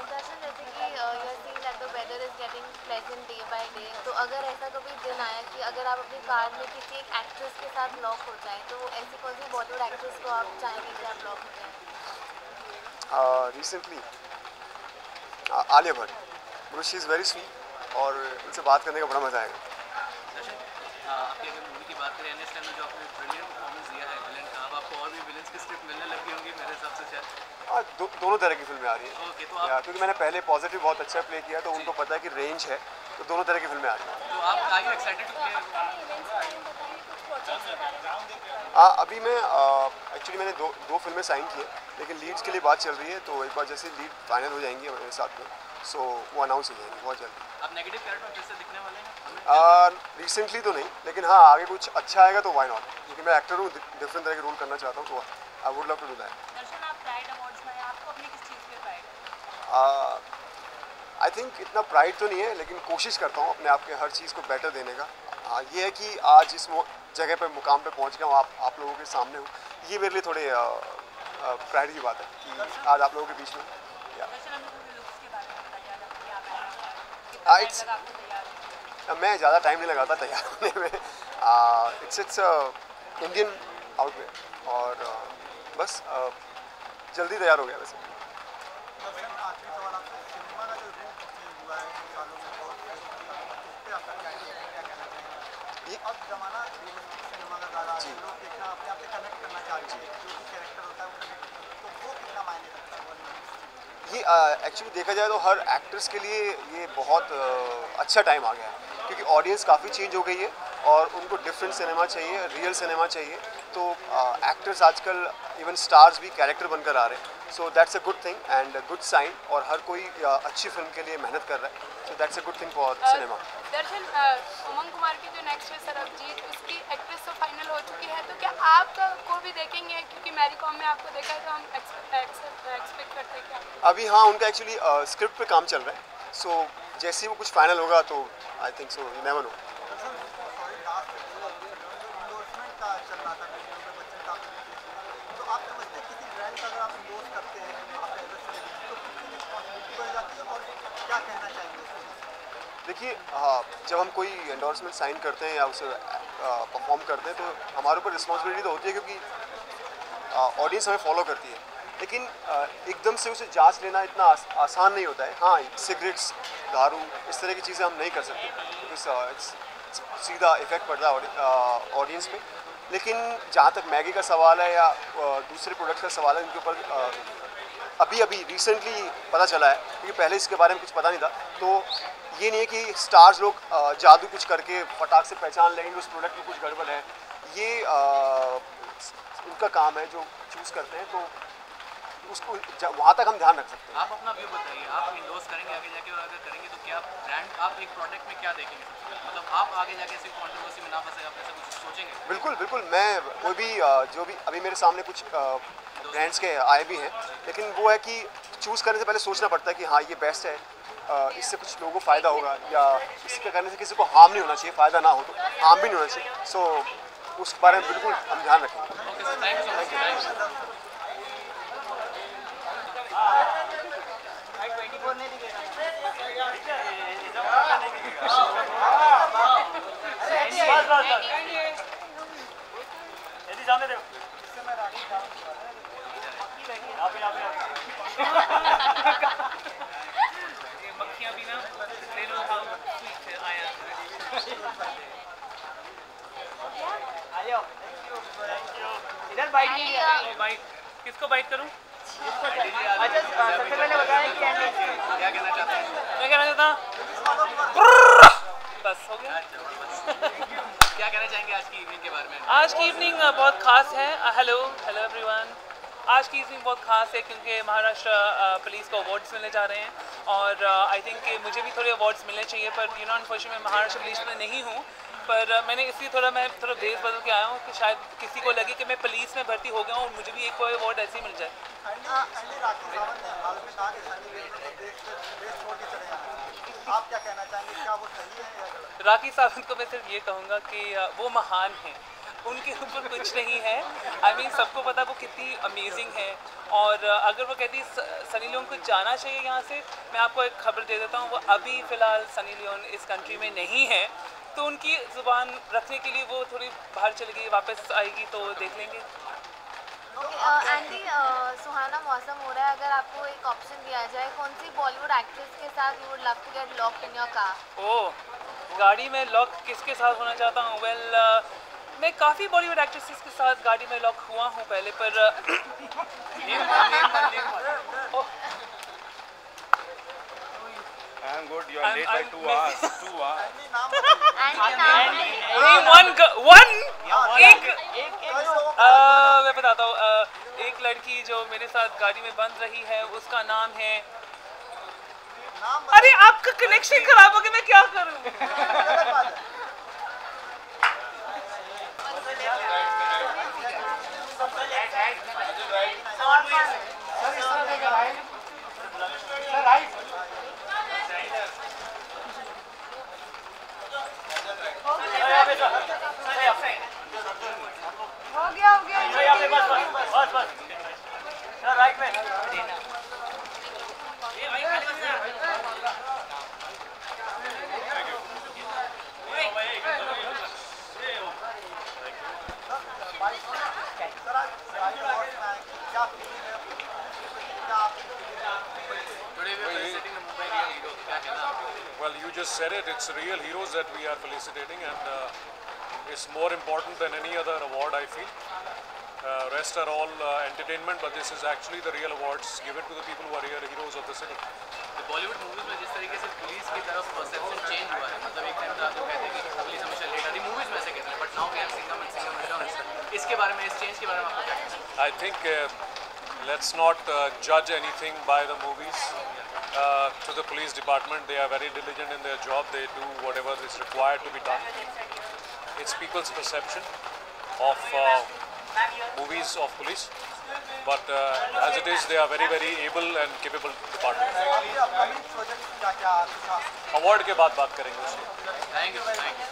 Darshan, जैसे कि you are seeing that the weather is getting pleasant day by day, तो अगर ऐसा कभी दिन आया कि अगर आप अपनी कार में किसी एक एक्ट्रेस के साथ लॉक हो जाए, तो ऐसी कौन सी बॉलीवुड एक्ट्रेस को आप चाहेंगे कि आप लॉक हो जाए? Recently Alia Bhatt, because she is very sweet और उनसे बात करने का बड़ा मज़ा आएगा। आपकी अगर मूवी की बात करें, एनएस टाइम में जो आपने ब्रिलियंट परफॉर्मेंस दिया है विलन का, अब आपको और भी विलन्स की स्क्रिप्ट मिलने लगी होंगी मेरे हिसाब से शायद। दोनों तरह की फिल्में आ रही हैं। ओके, तो आप क्योंकि मैंने पहले पॉजिटिव बहुत अच्छा प्ले किया तो उनको पता है कि रेंज है, तो दोनों तरह की फिल्में आ रही हैं। तो आप are you excited to play? अभी मैं एक्चुअली मैंने दो फिल्में साइन की है, लेकिन लीड्स के लिए बात चल रही है, तो एक बार जैसे लीड फाइनल हो जाएंगी हमारे साथ में, सो वो अनाउंस हो जाएंगी बहुत जल्दी। आप नेगेटिव कैरेक्टर फिर से दिखने वाले हैं? रिसेंटली तो नहीं, लेकिन हाँ आगे कुछ अच्छा आएगा तो वाई नॉट, क्योंकि मैं एक्टर हूँ, डिफरेंट तरह के रोल करना चाहता हूँ, तो I would love to do that. Darshan, आप प्राइड अवार्ड्स में आपको अपनी किस चीज़ पे प्राइड है? आई थिंक इतना प्राइड तो नहीं है, लेकिन कोशिश करता हूँ अपने आप के हर चीज़ को बेटर देने का। ये है कि आज इस जगह पे मुकाम पे पहुँच गया हूँ, आप लोगों के सामने हूँ, ये मेरे लिए थोड़े प्राइड की बात है कि आज आप लोगों के बीच में। मैं ज़्यादा टाइम नहीं लगाता तैयार होने में, इट्स इंडियन आउटवेयर और बस जल्दी तैयार हो गया वैसे। अब जमाना सिनेमा का ज़्यादा है, लोग देखना अपने आप से कनेक्ट करना चाहते हैं, जो भी कैरेक्टर होता है वो कनेक्ट, तो वो कितना मायने रखता है? ये एक्चुअली देखा जाए तो हर एक्टर्स के लिए ये बहुत अच्छा टाइम आ गया है, क्योंकि ऑडियंस काफ़ी चेंज हो गई है और उनको डिफरेंट सिनेमा चाहिए, रियल सिनेमा चाहिए। तो एक्टर्स आजकल इवन स्टार्स भी कैरेक्टर बनकर आ रहे हैं, so that's a good thing and good sign, और हर कोई अच्छी फिल्म के लिए मेहनत कर रहा है, so that's a good thing for cinema. Darshan, Umang Kumar की जो नेक्स्ट है सरबजीत, उसकी एक्ट्रेस तो फाइनल हो चुकी है, तो क्या आप को भी देखेंगे? क्योंकि मैरी कॉम में आपको देखा है तो हम एक्सपेक्ट करते हैं क्या? अभी हाँ, उनका एक्चुअली स्क्रिप्ट पे काम चल रहा है, सो जैसे ही वो कुछ फाइनल होगा तो I think so, you never know. देखिए हाँ, जब हम कोई एंडोर्समेंट साइन करते हैं या उसे परफॉर्म करते हैं तो हमारे ऊपर रिस्पॉन्सिबिलिटी तो होती है, क्योंकि ऑडियंस हमें फॉलो करती है, लेकिन एकदम से उसे जांच लेना इतना आसान नहीं होता है। हाँ, सिगरेट्स, दारू, इस तरह की चीज़ें हम नहीं कर सकते, क्योंकि सीधा इफेक्ट पड़ता है ऑडियंस पे। लेकिन जहाँ तक मैगी का सवाल है या दूसरे प्रोडक्ट्स का सवाल है, उनके ऊपर अभी रिसेंटली पता चला है, क्योंकि पहले इसके बारे में कुछ पता नहीं था। तो ये नहीं है कि स्टार्स लोग जादू कुछ करके फटाक से पहचान लेंगे उस प्रोडक्ट में कुछ गड़बड़ है, ये उनका काम है जो चूज़ करते हैं, तो उसको वहाँ तक हम ध्यान रख सकते हैं। आप अपना व्यू बताइए, आप इंडोर्स करेंगे आगे जाके, और अगर करेंगे तो क्या ब्रांड, आप एक प्रोडक्ट में क्या देखेंगे? मतलब आप आगे जाके सिर्फ कंट्रोवर्सी में ना फंसे, आप ऐसा कुछ सोचेंगे? बिल्कुल बिल्कुल, मैं कोई भी जो भी अभी मेरे सामने कुछ ब्रांड्स के आए भी हैं, लेकिन वो है कि चूज़ करने से पहले सोचना पड़ता है कि हाँ ये बेस्ट है, इससे कुछ लोगों को फ़ायदा होगा, या इसके करने से किसी को हार्म नहीं होना चाहिए, फ़ायदा ना हो तो हार्म भी नहीं होना चाहिए। सो उस बारे में बिल्कुल हम ध्यान रखेंगे। मक्खियाँ भी ना ले लो, हाउ स्वीट आया। इधर बाइट बाइट किसको बाइट करूं? अच्छा, सबसे पहले बताएं क्या कहना चाहते हैं? मैं कहना चाहता हूँ बस हो गया। क्या कहना चाहेंगे आज की इवनिंग के बारे में? आज की इवनिंग बहुत खास है। Hello everyone. आज की इवनिंग बहुत खास है क्योंकि महाराष्ट्र पुलिस को अवार्ड्स मिलने जा रहे हैं, और आई थिंक कि मुझे भी थोड़े अवार्ड्स मिलने चाहिए, पर यू नो अनफॉर्चुनेटली मैं महाराष्ट्र पुलिस में नहीं हूँ, पर मैंने इसलिए मैं थोड़ा भेस बदल के आया हूँ कि शायद किसी को लगे कि मैं पुलिस में भर्ती हो गया हूँ और मुझे भी एक कोई अवार्ड ऐसे ही मिल जाए। आप क्या कहना चाहेंगे, क्या वो सही है? राखी सावंत को मैं सिर्फ ये कहूँगा कि वो महान हैं, उनके ऊपर कुछ नहीं है। आई मीन सबको पता वो कितनी अमेजिंग है, और अगर वो कहती सनी लियोन को जाना चाहिए यहाँ से, मैं आपको एक खबर दे देता हूँ, वो अभी फ़िलहाल सनी लियोन इस कंट्री में नहीं है, तो उनकी ज़ुबान रखने के लिए वो थोड़ी बाहर चली गई, वापस आएगी तो देख लेंगे। एंडी, सुहाना मौसम हो रहा है, अगर आपको एक ऑप्शन दिया जाए, कौन सी बॉलीवुड एक्ट्रेस के साथ you would love to get locked in your car? Oh, गाड़ी में लॉक किसके साथ होना चाहता हूँ? वेल, मैं काफ़ी बॉलीवुड एक्ट्रेसेस के साथ गाड़ी में लॉक हुआ हूँ पहले, पर I'm good. You are late by 2 hours. 2 hours. मैं बताता हूँ, एक लड़की जो मेरे साथ गाड़ी में बंद रही है, उसका नाम है, अरे आपका कनेक्शन खराब हो गया, मैं क्या करूँ? हो गया राइट में Well, you just said it. It's real heroes that we are felicitating, and it's more important than any other award, I feel. Rest are all entertainment, but this is actually the real awards given to the people who are real heroes of the city. Bollywood movies में जिस तरीके से police की तरफ perception change हुआ है, मतलब एक टाइम था जो कहते हैं कि पुलिस हमेशा लेट आती, मूवीज में ऐसे कहते हैं, but now we have Singham and Singham Returns. इस इसके बारे में, इस चेंज के बारे में आपका क्या कहना है? I think let's not judge anything by the movies. To the police department, they are very diligent in their job. They do whatever is required to be done. It's people's perception of movies of police. But as it is, they are very, very able and capable department. Award के बाद बात करेंगे उसको. Thank you. Thank you.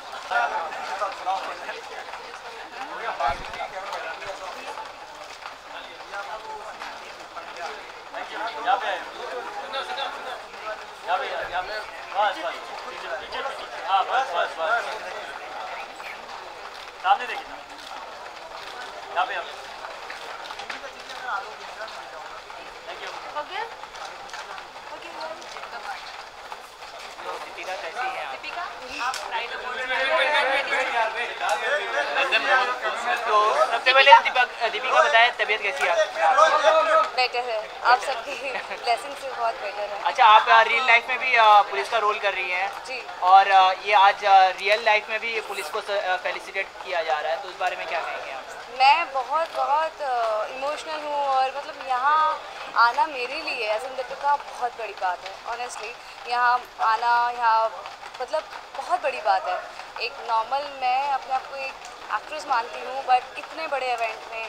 सामने देखिए, यहाँ पे दीपिका कैसी है? दीपिका तो सबसे पहले दीपिका बताए तबीयत कैसी है? बेटर है, आप सबकी ब्लेसिंग से बहुत बेटर है। अच्छा, आप रियल लाइफ में भी पुलिस का रोल कर रही हैं जी, और ये आज रियल लाइफ में भी पुलिस को फेलिसिटेट किया जा रहा है, तो उस बारे में क्या कहेंगे आप? मैं बहुत इमोशनल हूँ और मतलब यहाँ आना मेरे लिए एज इन दीपिका बहुत बड़ी बात है। ऑनेस्टली यहाँ आना, यहाँ मतलब बहुत बड़ी बात है। एक नॉर्मल, मैं अपने आप को एक एक्ट्रेस मानती हूँ, बट इतने बड़े इवेंट में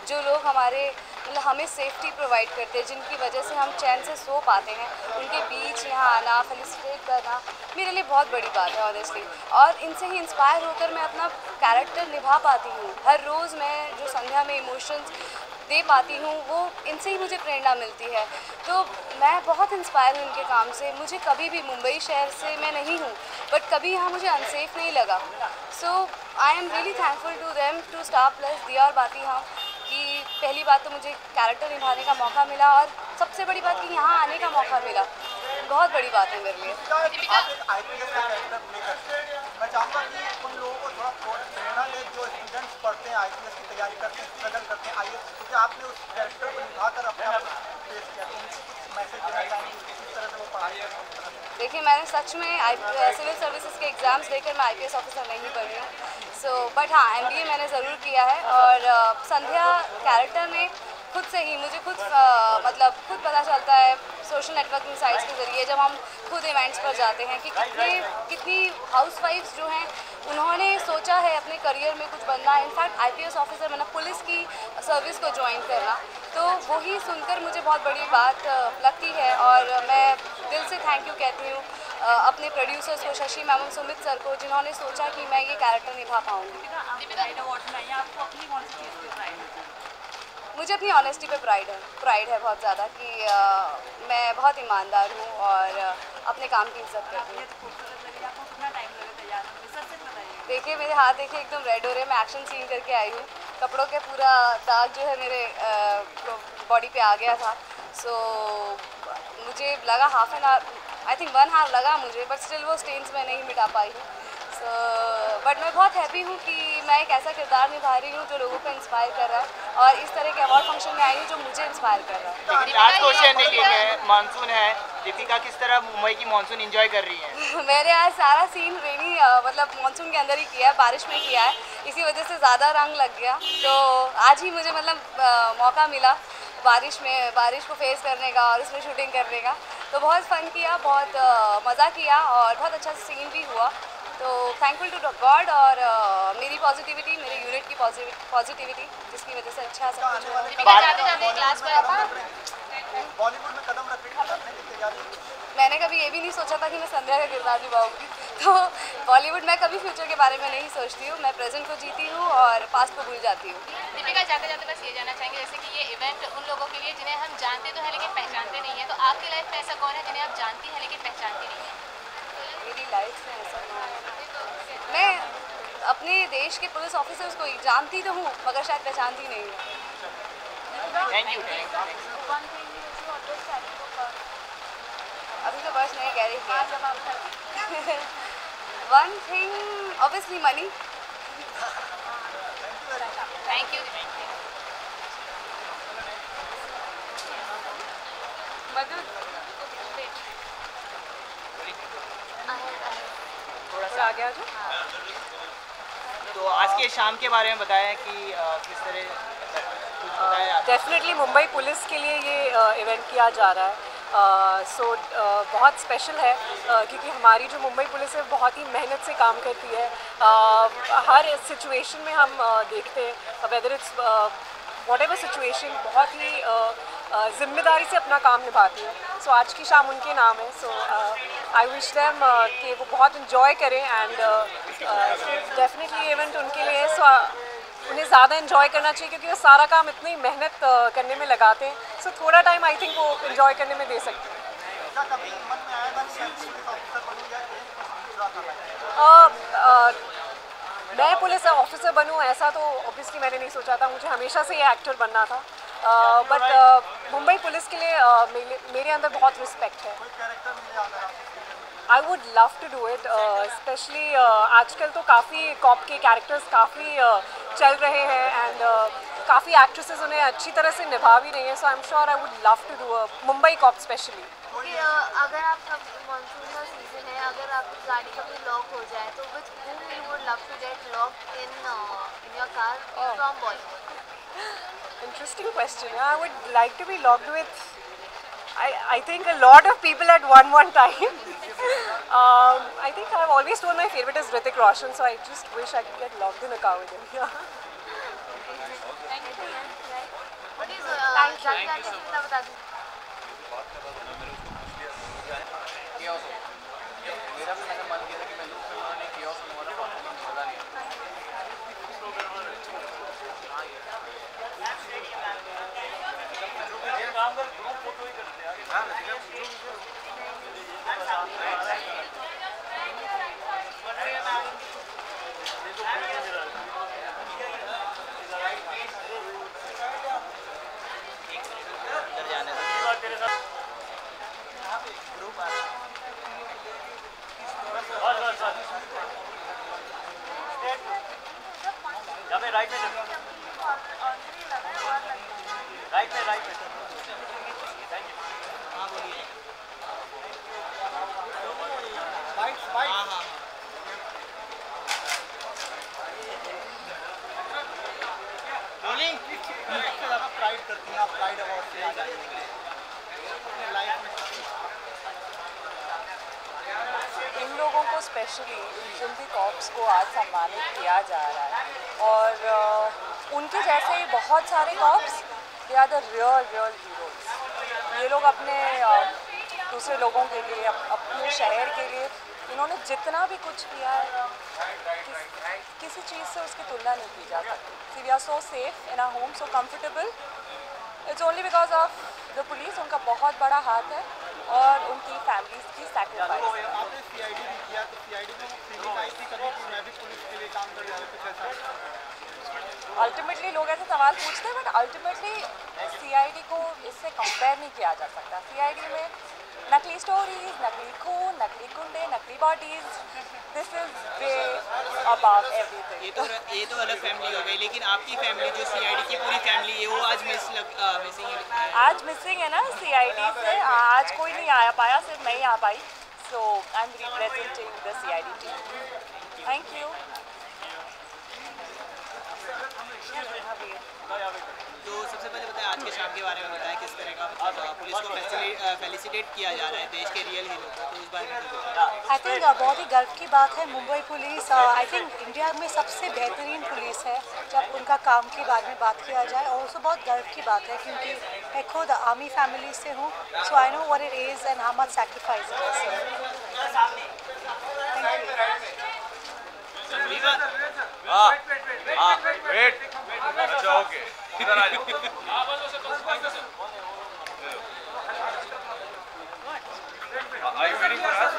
जो लोग हमारे मतलब हमें सेफ्टी प्रोवाइड करते हैं, जिनकी वजह से हम चैन से सो पाते हैं, उनके बीच यहाँ आना, फेलिसिटेट करना मेरे लिए बहुत बड़ी बात है ऑनेस्टली। और इनसे ही इंस्पायर होकर मैं अपना कैरेक्टर निभा पाती हूँ। हर रोज़ मैं जो संध्या में इमोशंस दे पाती हूँ वो इनसे ही मुझे प्रेरणा मिलती है। तो मैं बहुत इंस्पायर हूँ इनके काम से। मुझे कभी भी, मुंबई शहर से मैं नहीं हूँ, बट कभी यहाँ मुझे अनसेफ नहीं लगा। So I am really thankful to them, to Star Plus, Diya Aur बाती हाँ, कि पहली बात तो मुझे कैरेक्टर निभाने का मौका मिला और सबसे बड़ी बात कि यहाँ आने का मौका मिला। बहुत बड़ी बात है मेरे लिए। मैं चाहूँगा कि उन लोगों को थोड़ा प्रेरणा दे जो स्टूडेंट्स पढ़ते हैं, IPS की तैयारी करते हैं, स्ट्रगल करते हैं IAS, क्योंकि आपने उस कैरेक्टर को निभाकर अपने आप पेश किया, तो उनको कुछ मैसेज देना चाहेंगे किस तरह से वो पढ़ाई करें? देखिए, मैंने सच में सिविल सर्विसेज के एग्ज़ाम्स देकर मैं IPS ऑफिसर नहीं बनी हूँ। बट हाँ, MBA मैंने ज़रूर किया है और संध्या कैरेक्टर ने खुद से ही मुझे खुद पता चलता है सोशल नेटवर्किंग साइट्स के ज़रिए, जब हम खुद इवेंट्स पर जाते हैं, कि कितनी हाउसवाइफ्स जो हैं उन्होंने सोचा है अपने करियर में कुछ बनना है। इनफैक्ट IPS ऑफिसर मतलब पुलिस की सर्विस को ज्वाइन करना, तो वही सुनकर मुझे बहुत बड़ी बात लगती है और मैं दिल से थैंक यू कहती हूँ अपने प्रोड्यूसर्स को, शशि मैम और सुमित सर को, जिन्होंने सोचा कि मैं ये कैरेक्टर निभा पाऊँगी। मुझे अपनी ऑनेस्टी पे प्राइड है बहुत ज़्यादा कि मैं बहुत ईमानदार हूँ और अपने काम की इज्जत करती हूँ। देखिए, मेरे हाथ देखिए एकदम रेड हो रहे हैं, मैं एक्शन सीन करके आई हूँ। कपड़ों के पूरा दाग जो है मेरे बॉडी पे आ गया था। सो मुझे लगा half an hour, I think 1 hour लगा मुझे, बट स्टिल वो स्टेन्स मैं नहीं मिटा पाई हूँ। बट मैं बहुत हैप्पी हूँ कि मैं एक ऐसा किरदार निभा रही हूँ जो लोगों को इंस्पायर कर रहा है और इस तरह के अवार्ड फंक्शन में आई हूँ जो मुझे इंस्पायर कर रहा है। लास्ट क्वेश्चन है, मानसून है, दीपिका किस तरह मुंबई की मानसून एंजॉय कर रही है? मैंने आज सारा सीन रेनी मतलब मानसून के अंदर ही किया है, बारिश में किया है, इसी वजह से ज़्यादा रंग लग गया। तो आज ही मुझे मतलब मौका मिला बारिश को फेस करने का और उसमें शूटिंग करने का, तो बहुत फ़न किया, बहुत मज़ा किया और बहुत अच्छा सीन भी हुआ। तो थैंकफुल टू गॉड और मेरी पॉजिटिविटी, मेरे यूनिट की पॉजिटिविटी, जिसकी वजह से अच्छा सब कुछ हुआ। बॉलीवुड में कदम रखने की तैयारी? मैंने कभी ये भी नहीं सोचा था कि मैं संध्या का किरदार निभाऊंगी। तो बॉलीवुड में कभी फ्यूचर के बारे में नहीं सोचती हूँ, मैं प्रेजेंट को जीती हूँ और पास्ट को भूल जाती हूँ। दीपिका, जाते जाते बस ये जानना चाहेंगे, जैसे कि ये इवेंट उन लोगों के लिए जिन्हें हम जानते तो हैं लेकिन पहचानते नहीं है, तो आपकी लाइफ में ऐसा कौन है जिन्हें आप जानती हैं लेकिन पहचानती नहीं है? मेरी लाइफ में ऐसा है, मैं अपने देश के पुलिस ऑफिसर्स को जानती तो हूँ मगर शायद पहचानती नहीं हूँ। Thank you. अभी तो बस नहीं कह रही थी। One thing obviously money. Thank you. थोड़ा सा आगे आ जाओ। तो आज के शाम के बारे में बताएं कि किस तरह कुछ बताया। डेफिनेटली मुंबई पुलिस के लिए ये इवेंट किया जा रहा है। बहुत स्पेशल है क्योंकि हमारी जो मुंबई पुलिस है बहुत ही मेहनत से काम करती है। हर सिचुएशन में हम देखते हैं वेदर इट्स व्हाटएवर सिचुएशन बहुत ही जिम्मेदारी से अपना काम निभाती है। सो आज की शाम उनके नाम है। सो आई विश देम कि वो बहुत इन्जॉय करें एंड डेफिनेटली इवेंट उनके लिए है। सो उन्हें ज़्यादा इन्जॉय करना चाहिए क्योंकि वो सारा काम इतनी मेहनत करने में लगाते हैं। सो थोड़ा टाइम आई थिंक वो इन्जॉय करने में दे सकते हैं। मैं पुलिस ऑफिसर बनूं ऐसा तो ऑब्वियसली मैंने नहीं सोचा था। मुझे हमेशा से ये एक्टर बनना था। बट मुंबई पुलिस के लिए मेरे अंदर बहुत रिस्पेक्ट है। I would love to do it specially आजकल तो काफ़ी कॉप के कैरेक्टर्स काफ़ी चल रहे हैं एंड काफ़ी एक्ट्रेसेस उन्हें अच्छी तरह से निभा भी रही हैं। So I am sure I would love to do Mumbai cop specially. अगर आप मानसून का सीजन है, अगर आपकी गाड़ी कभी लॉक हो जाए तो with whom you would love to get locked in your car from Bollywood? Interesting question. I would like to be locked with I think a lot of people at one time. I think I've always told my favorite is Hrithik Roshan, so I just wish I could get locked in a car with him. Yeah. Thank you. मेरा भी मैंने मन किया था कि मैं लूँ, फिर उन्होंने किया उसमें वाला परफॉर्मेंस बोला नहीं। काम कर ग्रुप फोटो ही करते हैं। राइट में थैंक यू। हाँ बोलिए। हाँ बोलिंग सबसे ज़्यादा प्राइड करती हैं आप प्राइड अवार्ड से अपने लाइफ में। इन लोगों को स्पेशली जिन भी कॉप्स को आज सम्मानित किया जा रहा है और उनके जैसे बहुत सारे cops they are the real heroes. ये लोग अपने दूसरे लोगों के लिए अपने शहर के लिए इन्होंने जितना भी कुछ किया है किसी चीज़ से उसकी तुलना नहीं की जा सकती। We are so safe in our home, so comfortable. It's only because of the police. उनका बहुत बड़ा हाथ है और उनकी फैमिलीज की सैक्रिफाइस। आपने सीआईडी भी किया तो सीआईडी में फीलिंग आई थी कभी कि मैं भी पुलिस के लिए काम कर रहा हूँ कुछ ऐसा? अल्टीमेटली लोग ऐसे सवाल पूछते हैं बट अल्टीमेटली सीआईडी को इससे कंपेयर नहीं किया जा सकता। सीआईडी में नकली स्टोरीज, नकली खून, नकली गुंडे, नकली bodies, this is way above everything. ये तो अलग फैमिली हो गई, लेकिन आपकी फैमिली जो सीआईडी की पूरी फैमिली है वो आज मिसिंग है। आज मिसिंग है ना सीआईडी से। आज कोई नहीं आ पाया, सिर्फ मैं ही आ पाई। So I am representing the CID team. Thank you. तो सबसे पहले बताएं आज के शाम के बारे में बताएं किस तरह का पुलिस को फेलिसिटेट किया जा रहा है देश के रियल हीरो को, तो उस बारे में आई थिंक बहुत ही गर्व की बात है। Mumbai police I think India में सबसे बेहतरीन पुलिस है जब उनका काम के बारे में बात किया जाए। और उसको बहुत गर्व की बात है क्योंकि मैं खुद आर्मी फैमिली से हूँ, so I know what it is and how much sacrifice it is. Wait अच्छा ओके इधर आ जाओ। Are you waiting for us?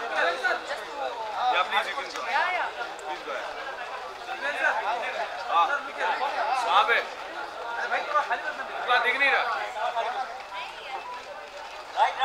Yeah, please you can go. Please go ahead. हाँ कहाँ पे? दिख नहीं रहा। राइट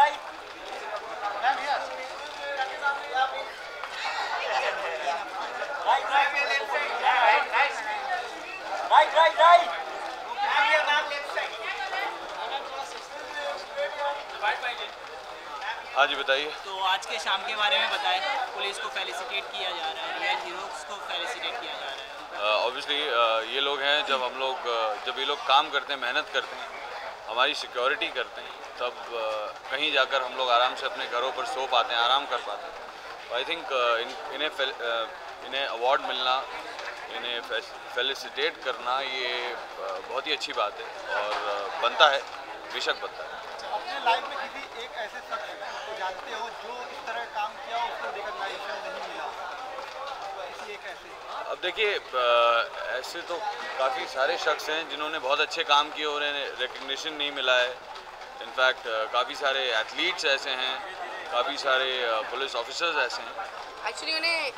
हाँ जी बताइए। तो आज के शाम के बारे में बताएं। पुलिस को फेलिसिटेट किया जा रहा है, रियल हीरोज को फेलिसिटेट किया जा रहा है। ऑब्वियसली ये लोग हैं, जब ये लोग काम करते हैं, मेहनत करते हैं, हमारी सिक्योरिटी करते हैं, तब कहीं जाकर हम लोग आराम से अपने घरों पर सो पाते हैं, आराम कर पाते हैं। आई थिंक इन्हें अवार्ड मिलना, इन्हें फेलिसिटेट करना, ये बहुत ही अच्छी बात है और बनता है, बेशक बनता है। अपने लाइफ में किसी एक ऐसे शख्स को जानते हो जो इस तरह काम किया, उसको रिकॉग्नाइजेशन नहीं मिला, किसी एक ऐसे? अब देखिए, ऐसे तो काफ़ी सारे शख्स हैं जिन्होंने बहुत अच्छे काम किए और उन्हें रिकग्निशन नहीं मिला है। इनफैक्ट काफ़ी सारे एथलीट्स ऐसे हैं, काफ़ी सारे पुलिस ऑफिसर्स ऐसे हैं। एक्चुअली उन्हें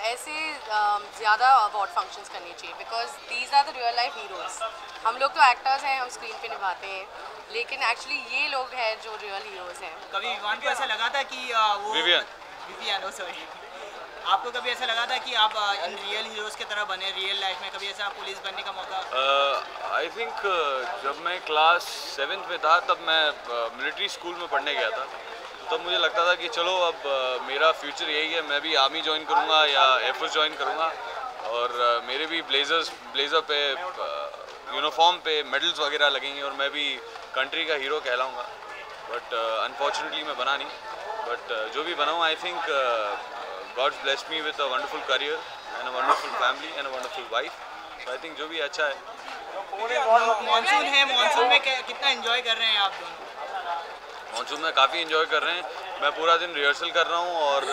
ऐसे ज़्यादा अवार्ड फंक्शंस करने चाहिए, because these are the real life heroes. हम लोग तो एक्टर्स हैं, हम स्क्रीन पे निभाते हैं, लेकिन एक्चुअली ये लोग हैं जो रियल हीरोज़ हैं। कभी विवान को ऐसा लगा था कि वो विवियन सॉरी, आपको कभी ऐसा लगा था कि आप इन रियल हीरोज़ की तरह बने रियल लाइफ में? कभी ऐसा पुलिस बनने का मौका? आई थिंक जब मैं क्लास 7th में था, तब मैं मिलिट्री स्कूल में पढ़ने गया था, तब मुझे लगता था कि चलो अब मेरा फ्यूचर यही है, मैं भी आर्मी ज्वाइन करूँगा या एयरफोर्स ज्वाइन करूँगा और मेरे भी ब्लेज़र पे यूनिफॉर्म पे मेडल्स वगैरह लगेंगे और मैं भी कंट्री का हीरो कहलाऊँगा। बट अनफॉर्चुनेटली मैं बना नहीं, बट जो भी बना हूँ, I think God's blessed me with a wonderful career and a wonderful family and a wonderful wife. So I think जो भी अच्छा है। मॉनसून है, मॉनसून में कितना एंजॉय कर रहे हैं आप दोनों? मॉनसून में काफ़ी एंजॉय कर रहे हैं। मैं पूरा दिन रिहर्सल कर रहा हूँ और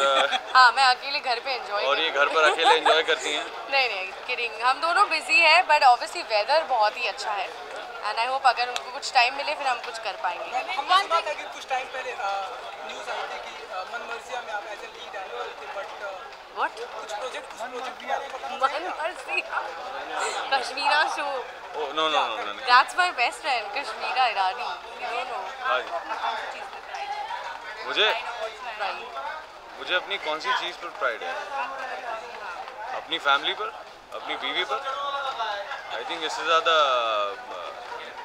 हाँ, मैं अकेले घर पे एंजॉय और ये घर पर अकेले एंजॉय करती हैं। नहीं किडिंग, हम दोनों बिजी हैं, बट ऑब्वियसली वेदर बहुत ही अच्छा है एंड आई होप अगर उनको कुछ टाइम मिले फिर हम कुछ कर पाएंगे। हम बात है कि कुछ टाइम पहले न्यूज़ आई थी कि मनमर्जिया में आप एज ए लीड आए वाले थे, बट व्हाट कुछ project Manmarziyaan Kashmira show? Oh no that's my best friend Kashmira Irani, you know. मुझे अपनी कौन सी चीज़ पर प्राइड है? अपनी फैमिली पर, अपनी बीवी पर। आई थिंक इससे ज़्यादा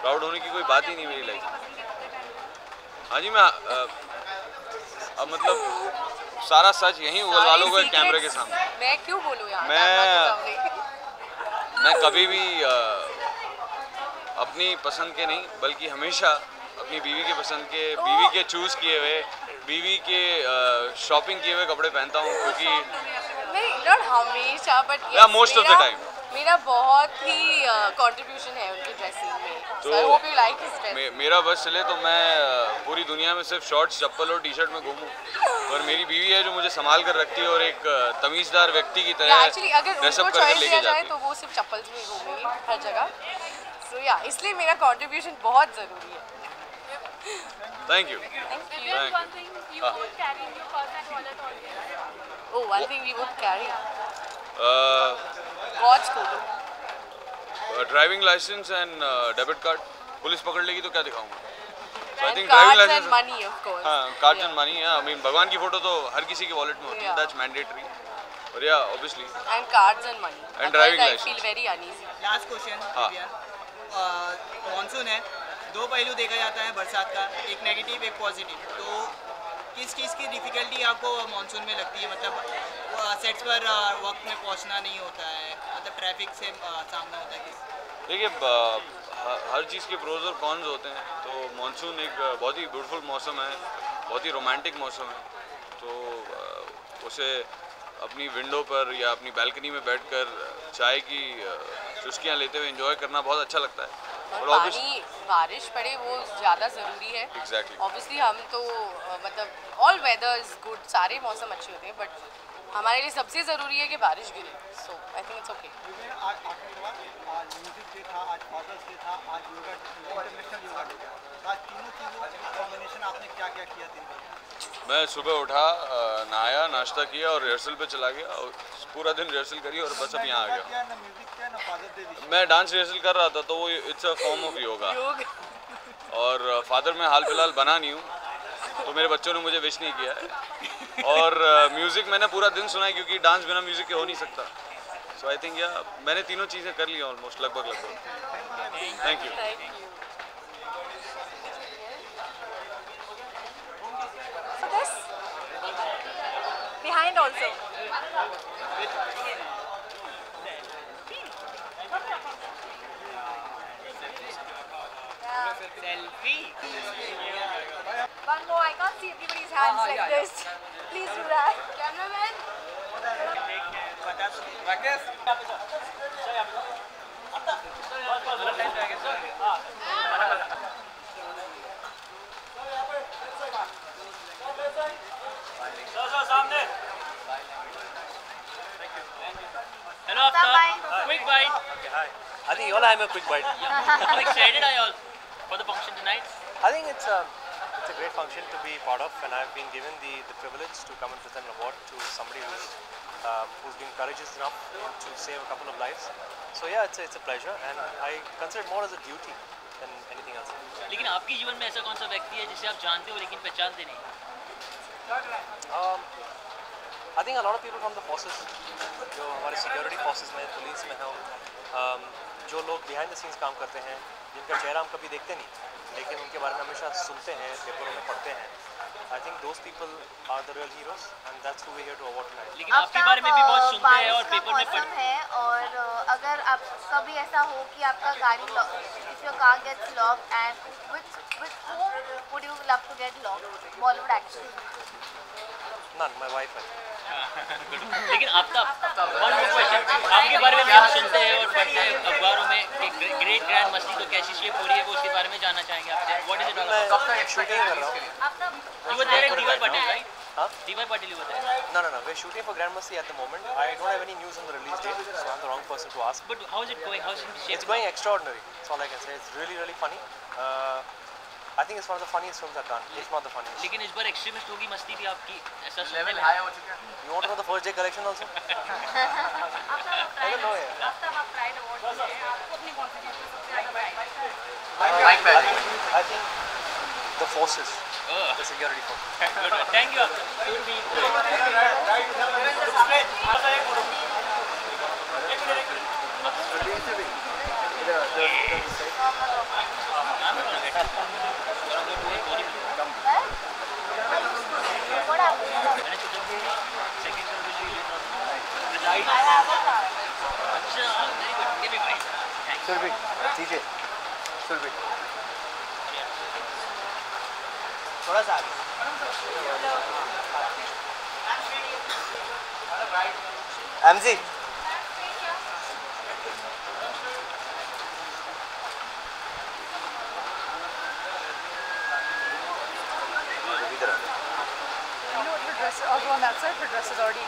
प्राउड होने की कोई बात ही नहीं मेरी लाइफ में। हाँ जी, मैं अब मतलब सारा सच यहीं उगलवा लूँगा कैमरे के सामने। मैं क्यों बोलूँ यार? मैं कभी भी अपनी पसंद के नहीं, बल्कि हमेशा अपनी बीवी के पसंद के, बीवी के चूज़ किए हुए, बीवी के शॉपिंग किए हुए कपड़े पहनता हूँ, क्योंकि नहीं, नॉट हमेशा, but most of the time मेरा बहुत ही कंट्रीब्यूशन है उनकी ड्रेसिंग में। तो I hope you like his dress. मेरा बस चले तो मैं पूरी दुनिया में सिर्फ शॉर्ट्स, चप्पल और टी-शर्ट में घूमूं, और मेरी बीवी है जो मुझे संभाल कर रखती है और एक तमीज़दार व्यक्ति की तरह ड्रेसअप करके लेके जाती है। तो वो सिर्फ चप्पल में घूमेगी हर जगह। सो या इसलिए मेरा कंट्रीब्यूशन बहुत ज़रूरी है। Thank you. Oh, one thing we would carry. God's photo. Driving license and debit card. Police पकड़ लेगी तो क्या दिखाऊंगा? So I think driving license and money, of course. हाँ, cards and money. I mean भगवान की फोटो तो हर किसी के वॉलेट में होती है, दैट्स मैंडेटरी। और या obviously and cards and money and driving I license. feel very uneasy. Last question, monsoon है, दो पहलू देखा जाता है बरसात का, एक नेगेटिव एक पॉजिटिव। तो किस चीज़ की डिफ़िकल्टी आपको मॉनसून में लगती है? मतलब सेट्स पर वक्त में पहुंचना नहीं होता है, मतलब ट्रैफिक से सामना होता है? देखिए, हर चीज़ के प्रोज और कॉन्स होते हैं। तो मॉनसून एक बहुत ही ब्यूटीफुल मौसम है, बहुत ही रोमांटिक मौसम है। तो उसे अपनी विंडो पर या अपनी बालकनी में बैठकर चाय की चुस्कियाँ लेते हुए एंजॉय करना बहुत अच्छा लगता है। और पानी, बारिश पड़े वो ज़्यादा ज़रूरी है। Exactly. ऑब्वियसली हम तो मतलब ऑल वेदर इज़ गुड, सारे मौसम अच्छे होते हैं, बट हमारे लिए सबसे ज़रूरी है कि बारिश गिरे। सो आई थिंक इट्स ओके। आज म्यूजिक डे था, आज फादर्स डे था, आज योगा इंटरनेशनल योगा डे था। आज तीनों चीज़ों कॉम्बिनेशन आपने क्या क्या किया दिन में? मैं सुबह उठा, नहाया, नाश्ता किया और रिहर्सल पे चला गया और पूरा दिन रिहर्सल करी और बस अब यहाँ आ गया। मैं डांस रिहर्सल कर रहा था, तो वो it's a form of yoga. और फादर मैं हाल फिलहाल बना नहीं हूँ, तो मेरे बच्चों ने मुझे विश नहीं किया है। और म्यूज़िक मैंने पूरा दिन सुना है, क्योंकि डांस बिना म्यूज़िक के हो नहीं सकता। सो आई थिंक या मैंने तीनों चीज़ें कर ली ऑलमोस्ट, लगभग। Thank you. So this behind also. Selfie. One more, I can't see everybody's hands like this. Please do that. Cameraman. Hello, Aftab. Quick bite. Okay, hi. I think you all have a quick bite. How excited are you all for the function tonight? I think it's a great function to be part of, and I've been given the privilege to come and present an award to somebody who's been courageous enough to save a couple of lives. So yeah, it's a pleasure, and I consider it more as a duty than anything else. लेकिन आपके जीवन में ऐसा कौन सा व्यक्ति है जिसे आप जानते हो लेकिन पहचानते नहीं? I think a lot of people from the forces, जो हमारे security forces में, पुलिस में हैं, जो लोग behind the scenes काम करते हैं, जिनका चेहरा हम कभी देखते नहीं, लेकिन उनके बारे में हमेशा सुनते हैं, पेपरों में पढ़ते हैं. I think those people are the real heroes, and that's who we're here to award tonight. लेकिन आपके बारे में भी बहुत सुनते हैं और पेपर में पढ़ते हैं. और अगर आप कभी ऐसा हो कि आपका गाड़ी if your car gets locked, and with whom would you love to get locked? Bollywood actors. None, my wife. लेकिन आफ्ताब, one more question. आपके बारे में भी हम सुनते हैं और पढ़ते हैं अखबारों में कि ग्रेट ग्रैंड मस्ती तो कैसी शेप हो रही है, वो उसके बारे में जानना चाहेंगे आपसे. What is it all about? कब तक शूटिंग कर रहा हूँ? You were there at D.Y. Patil, right? Huh? D.Y. Patil, you were there. No. We're shooting for Grand Masti at the moment. I don't have any news on the release date, so I'm the wrong person to ask. But how is it going? How is it shaping? It's going extraordinary. That's all I can say. It's really, really funny. I think it's one of the funniest films I've done, if not the funniest. लेकिन इस बार extremist होगी मस्ती भी आपकी ऐसा level high हो चुका है. You want to know the first day collection also? I don't know yet. I think the forces, the security forces. Thank you. Surbhi, DJ, Surbhi. थोड़ा सा आगे. MG. I'll go on that side. Her dress is already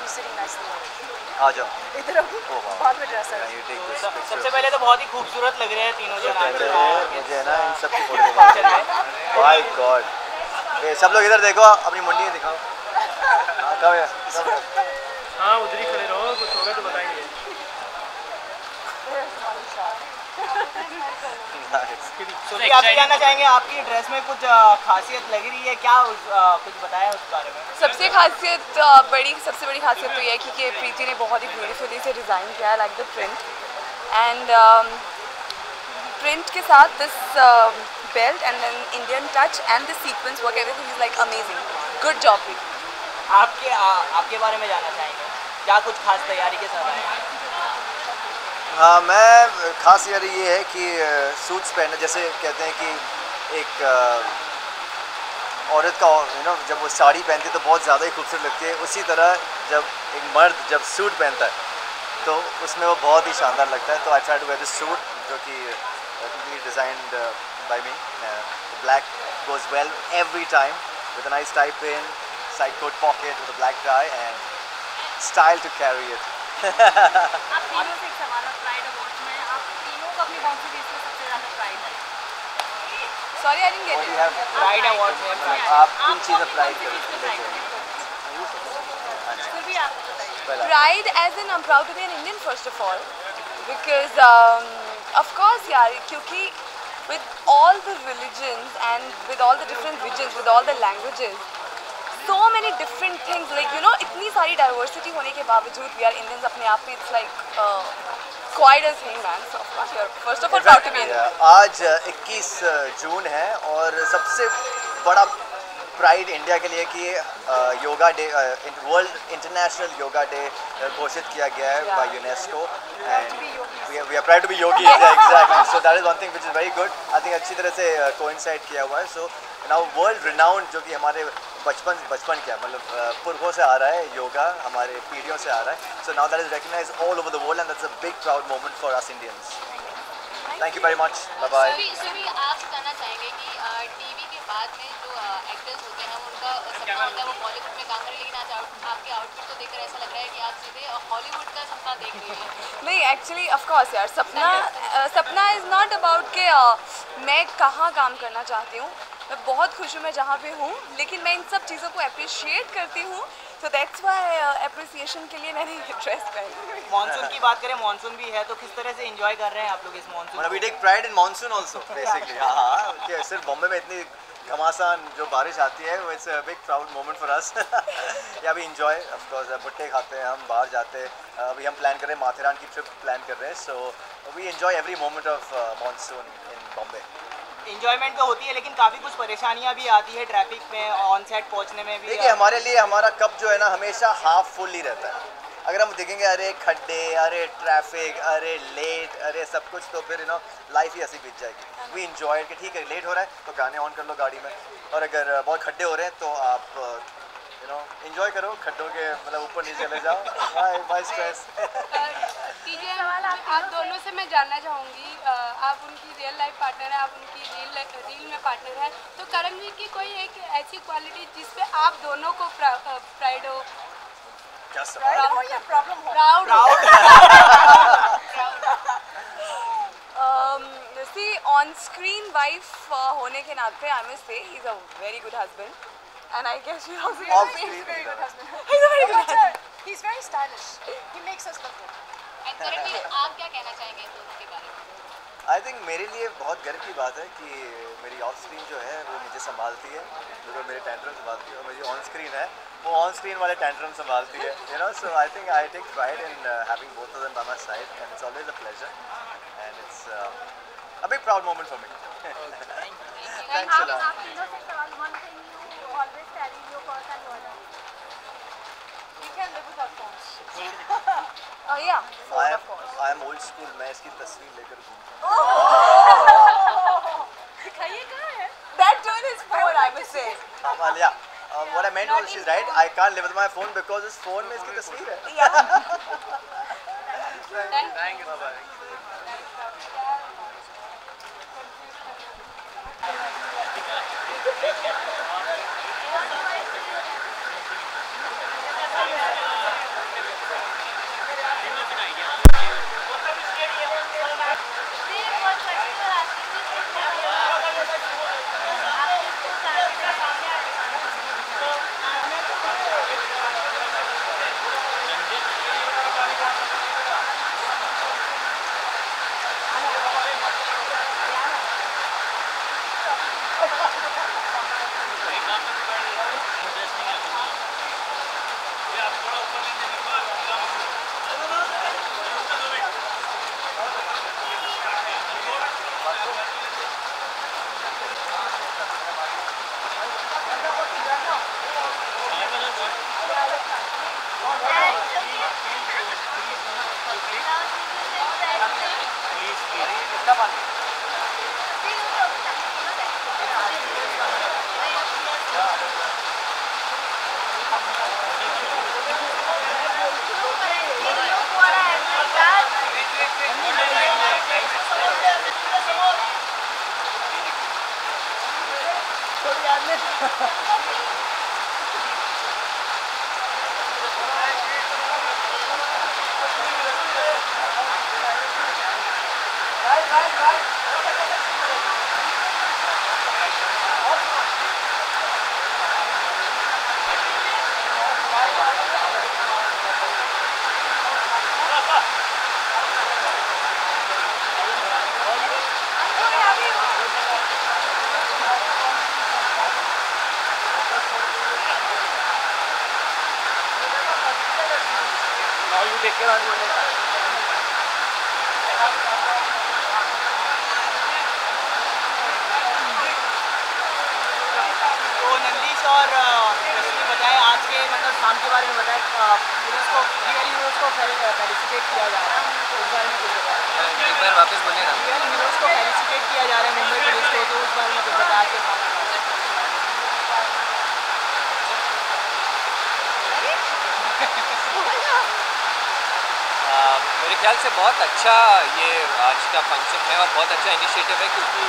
sitting nicely. आ जाओ. इधर आओ. बाद में dress है. सबसे पहले तो बहुत ही खूबसूरत लग रहे हैं तीनों जन. मुझे ना इन सब की फोटो दिखाओ. My God. ये सब लोग इधर देखो, अपनी मुंडी दिखाओ. हाँ कब है? हाँ उधर ही खड़े रहो, कुछ होगा तो बताएंगे. So आप जानना चाहेंगे आपकी ड्रेस में कुछ खासियत लग रही है क्या? कुछ बताया उस बारे में. सबसे बड़ी खासियत तो ये है कि प्रीति ने बहुत ही ब्यूटीफुली से डिज़ाइन किया है, like the print, and print के साथ this belt and then Indian touch and the sequence work, everything is like amazing. Good job Preeti. आपके बारे में जानना चाहेंगे क्या कुछ खास तैयारी के साथ आए? हाँ, मैं खास यार ये है कि सूट्स पहनना, जैसे कहते हैं कि एक औरत का जब वो साड़ी पहनती है तो बहुत ज़्यादा ही खूबसूरत लगती है, उसी तरह जब एक मर्द जब सूट पहनता है तो उसमें वो बहुत ही शानदार लगता है. तो I try to wear this suit जो कि designed by me. Black goes well every time with a nice tie pin, side coat pocket with a black tie and style to carry it. आप तीनों से एक सवाल है pride awards में, आप तीनों को अपनी कौन सी चीज़ में सबसे ज़्यादा प्राइड है? Sorry I didn't get it. Pride awards में आप किन चीज़ में प्राइड करते हैं? Pride as in I'm proud to be an Indian first of all, because of course यार, क्योंकि with all the religions and with all the different regions, with all the languages, so many different things, like इतनी सारी diversity होने के बावजूद we are Indians अपने आप में, it's like quite a thing man. So of course you're first of all proud to be Indian. आज 21 जून है और सबसे बड़ा प्राइड इंडिया के लिए कि yoga day, world international yoga day घोषित किया गया है by UNESCO, and we are proud to be yogi. Exactly. So that is one thing which is very good. I think अच्छी तरह से कोइंसाइड किया हुआ है. सो नाउ वर्ल्ड रिनाउंड जो कि हमारे बचपन क्या मतलब पुरखों से आ रहा है, योगा हमारे पीढ़ियों से आ रहा है. So now that is recognised all over the world and that's a big proud moment for us Indians. Thank you very much. Bye bye. सभी आप कहना चाहेंगे कि टीवी के बाद में जो एक्टर्स होते हैं उनका सपना होता है वो बॉलीवुड में काम करें, लेकिन आज आपके आउटफिट को देखकर ऐसा लग रहा है कि आप सीधे हॉलीवुड का सपना देख रही हैं. नहीं, एक्चुअली ऑफ कोर्स यार, सपना इज़ नॉट अबाउट कि मैं कहाँ काम करना चाहती हूँ. मैं बहुत खुश हूँ मैं जहाँ पे हूँ, लेकिन मैं इन सब चीज़ों को अप्रिशिएट करती हूँ. तो दैट्स व्हाई अप्रिसिएशन के लिए मैंने ये ड्रेस पहनी. मॉनसून की बात करें, मॉनसून भी है तो किस तरह से एंजॉय कर रहे हैं आप लोग इस monsoon? We take pride in monsoon also basically. हाँ, कि सिर्फ बॉम्बे में इतनी घमासान जो बारिश आती है, it's a big proud moment for अस. या वी एंजॉय ऑफ कोर्स. भुट्टे खाते हैं हम, बाहर जाते हैं. अभी हम प्लान कर रहे हैं, माथेरान की ट्रिप प्लान कर रहे हैं. So we enjoy every moment of monsoon in Bombay. Enjoyment तो होती है, लेकिन काफ़ी कुछ परेशानियां भी आती है ट्रैफिक में, ऑन सेट पहुंचने में भी. देखिए हमारे लिए हमारा कप जो है ना हमेशा हाफ फुल ही रहता है. अगर हम देखेंगे अरे खड्डे, अरे ट्रैफिक, अरे लेट, अरे सब कुछ, तो फिर लाइफ ही ऐसी बीत जाएगी. वी इंजॉय कि ठीक है लेट हो रहा है तो गाने ऑन कर लो गाड़ी में, और अगर बहुत खड्डे हो रहे हैं तो आप इंजॉय करो खड्डों के, मतलब ऊपर नीचे चले जाओ. Bye stress. आप दोनों से मैं जानना चाहूँगी, आप उनकी रियल लाइफ पार्टनर है, आप उनकी रील में पार्टनर है, तो करणवीर की कोई एक ऐसी क्वालिटी जिस पे आप दोनों को प्राइड हो? क्या सवाल है? Proud. See on screen wife होने के नाते I must say he is a very good husband. And I guess you also He's a very good husband. He's a very good husband. He's very stylish. He makes us look good. And Karanvir, आप क्या कहना चाहेंगे इन दोनों के बारे में? I think मेरे लिए बहुत गर्व की बात है कि मेरी ऑफ स्क्रीन जो है वो मुझे संभालती है, जो मेरे टेंट्रम संभालती है, और मेरी ऑन स्क्रीन है वो ऑन स्क्रीन वाले टेंट्रम संभालती है. So I think I take pride in having both of them by my side, and it's always a pleasure, and it's a big proud moment for me. Thanks a lot. Always carry your purse and wallet. We can live without phones. Oh yeah. I am old school. मैं इसकी तस्वीर लेकर घूमता हूँ. दिखाइए कहाँ है? That too is phone, I must say. Well, yeah. What I meant was, she's right. I can't live with my phone because इस phone में इसकी तस्वीर है. Thank you. Bye. तो नंदीश और रश्मि बताएं आज के मतलब काम के बारे में बताएं, हीरोज़ को रियल हीरोज़ को फेलिसिटेट किया जा रहा है, तो उस बारे में कुछ बताएं। एक बार वापस बोलिएगा। रियल हीरोज़ को फेलिसिटेट किया जा रहा है मुंबई पुलिस को, तो उस बारे में कुछ बताया कि मेरे ख्याल से बहुत अच्छा ये आज का फंक्शन है और बहुत अच्छा इनिशिएटिव है, क्योंकि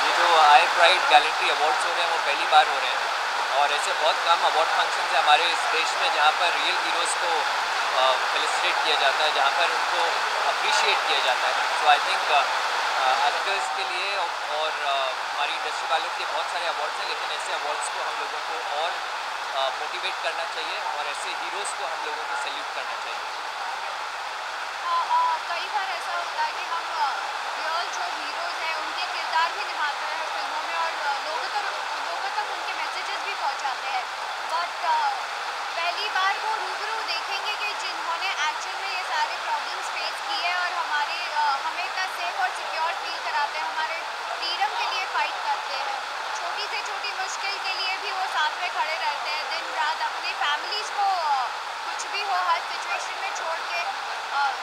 ये जो आई प्राइड गैलेंट्री अवार्ड्स हो रहे हैं वो पहली बार हो रहे हैं और ऐसे बहुत कम अवार्ड फंक्शन है हमारे इस देश में जहाँ पर रियल हीरोज़ को फेलिसिटेट किया जाता है, जहाँ पर उनको अप्रिशिएट किया जाता है। सो आई थिंक एक्टर्स के लिए और हमारी इंडस्ट्री वालों के बहुत सारे अवार्ड्स हैं, लेकिन ऐसे अवार्ड्स को हम लोगों को और मोटिवेट करना चाहिए और ऐसे हीरोज़ को हम लोगों को सैल्यूट करना चाहिए। कई बार ऐसा होता है कि हम रियल जो हीरोज़ हैं उनके किरदार भी निभाते हैं फिल्मों में और लोगों तक उनके मैसेजेस भी पहुंचाते हैं, बट पहली बार वो रूबरू देखेंगे कि जिन्होंने एक्चुअल में ये सारे प्रॉब्लम्स फेस किए हैं और हमें इतना सेफ और सिक्योर फील कराते हैं, हमारे फ्रीडम के लिए फाइट करते हैं, छोटी से छोटी मुश्किल के लिए भी वो साथ में खड़े रहते हैं, दिन रात अपने फैमिलीज़ को कुछ भी हो हर सिचुएशन में छोड़ के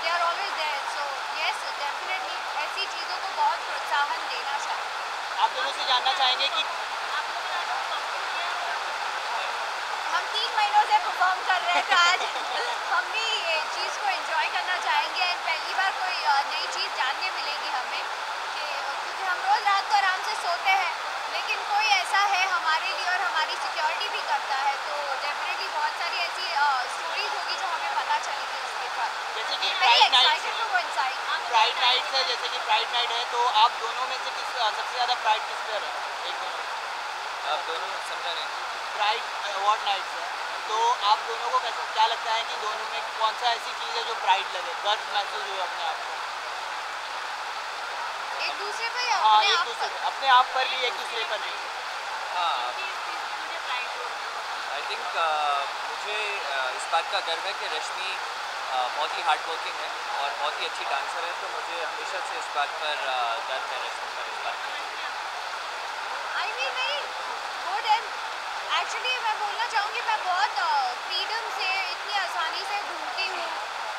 they are always there. So yes definitely ऐसी चीज़ों को बहुत प्रोत्साहन देना चाहिए। आप दोनों से जानना चाहेंगे कि हम 3 महीनों से परफॉर्म कर रहे हैं, तो आज हम भी ये चीज़ को एंजॉय करना चाहेंगे एंड पहली बार कोई नई चीज़ जानने मिलेगी हमें कि क्योंकि हम रोज़ रात को आराम से सोते हैं, लेकिन कोई ऐसा है हमारे लिए और हमारी सिक्योरिटी भी करता है, तो डेफिनेटली बहुत सारी ऐसी स्टोरीज होगी जो हमें पता चलेगी उसके बाद। जैसे कि प्राइड नाइट है, जैसे कि प्राइड नाइट है, तो आप दोनों में से सबसे ज़्यादा प्राइड किस पे है? एक दोनों आप दोनों समझा नहीं। प्राइड अवार्ड नाइट्स है, तो आप दोनों को कैसा क्या लगता है कि दोनों में कौन सा ऐसी चीज़ है जो प्राइड लगे, गर्व महसूस हो अपने आप को? एक दूसरे पर या हाँ, एक दूसरे अपने आप पर भी, एक दूसरे पर भी। हाँ, आई थिंक मुझे इस बात का गर्व है कि रश्मि बहुत ही हार्ड वर्किंग है और बहुत ही अच्छी डांसर है, तो मुझे हमेशा से इस बात पर गर्व है रश्मि पर इस बात पर। I mean very good and actually मैं बोलना चाहूँगी मैं बहुत फ्रीडम से इतनी आसानी से घूमती हूँ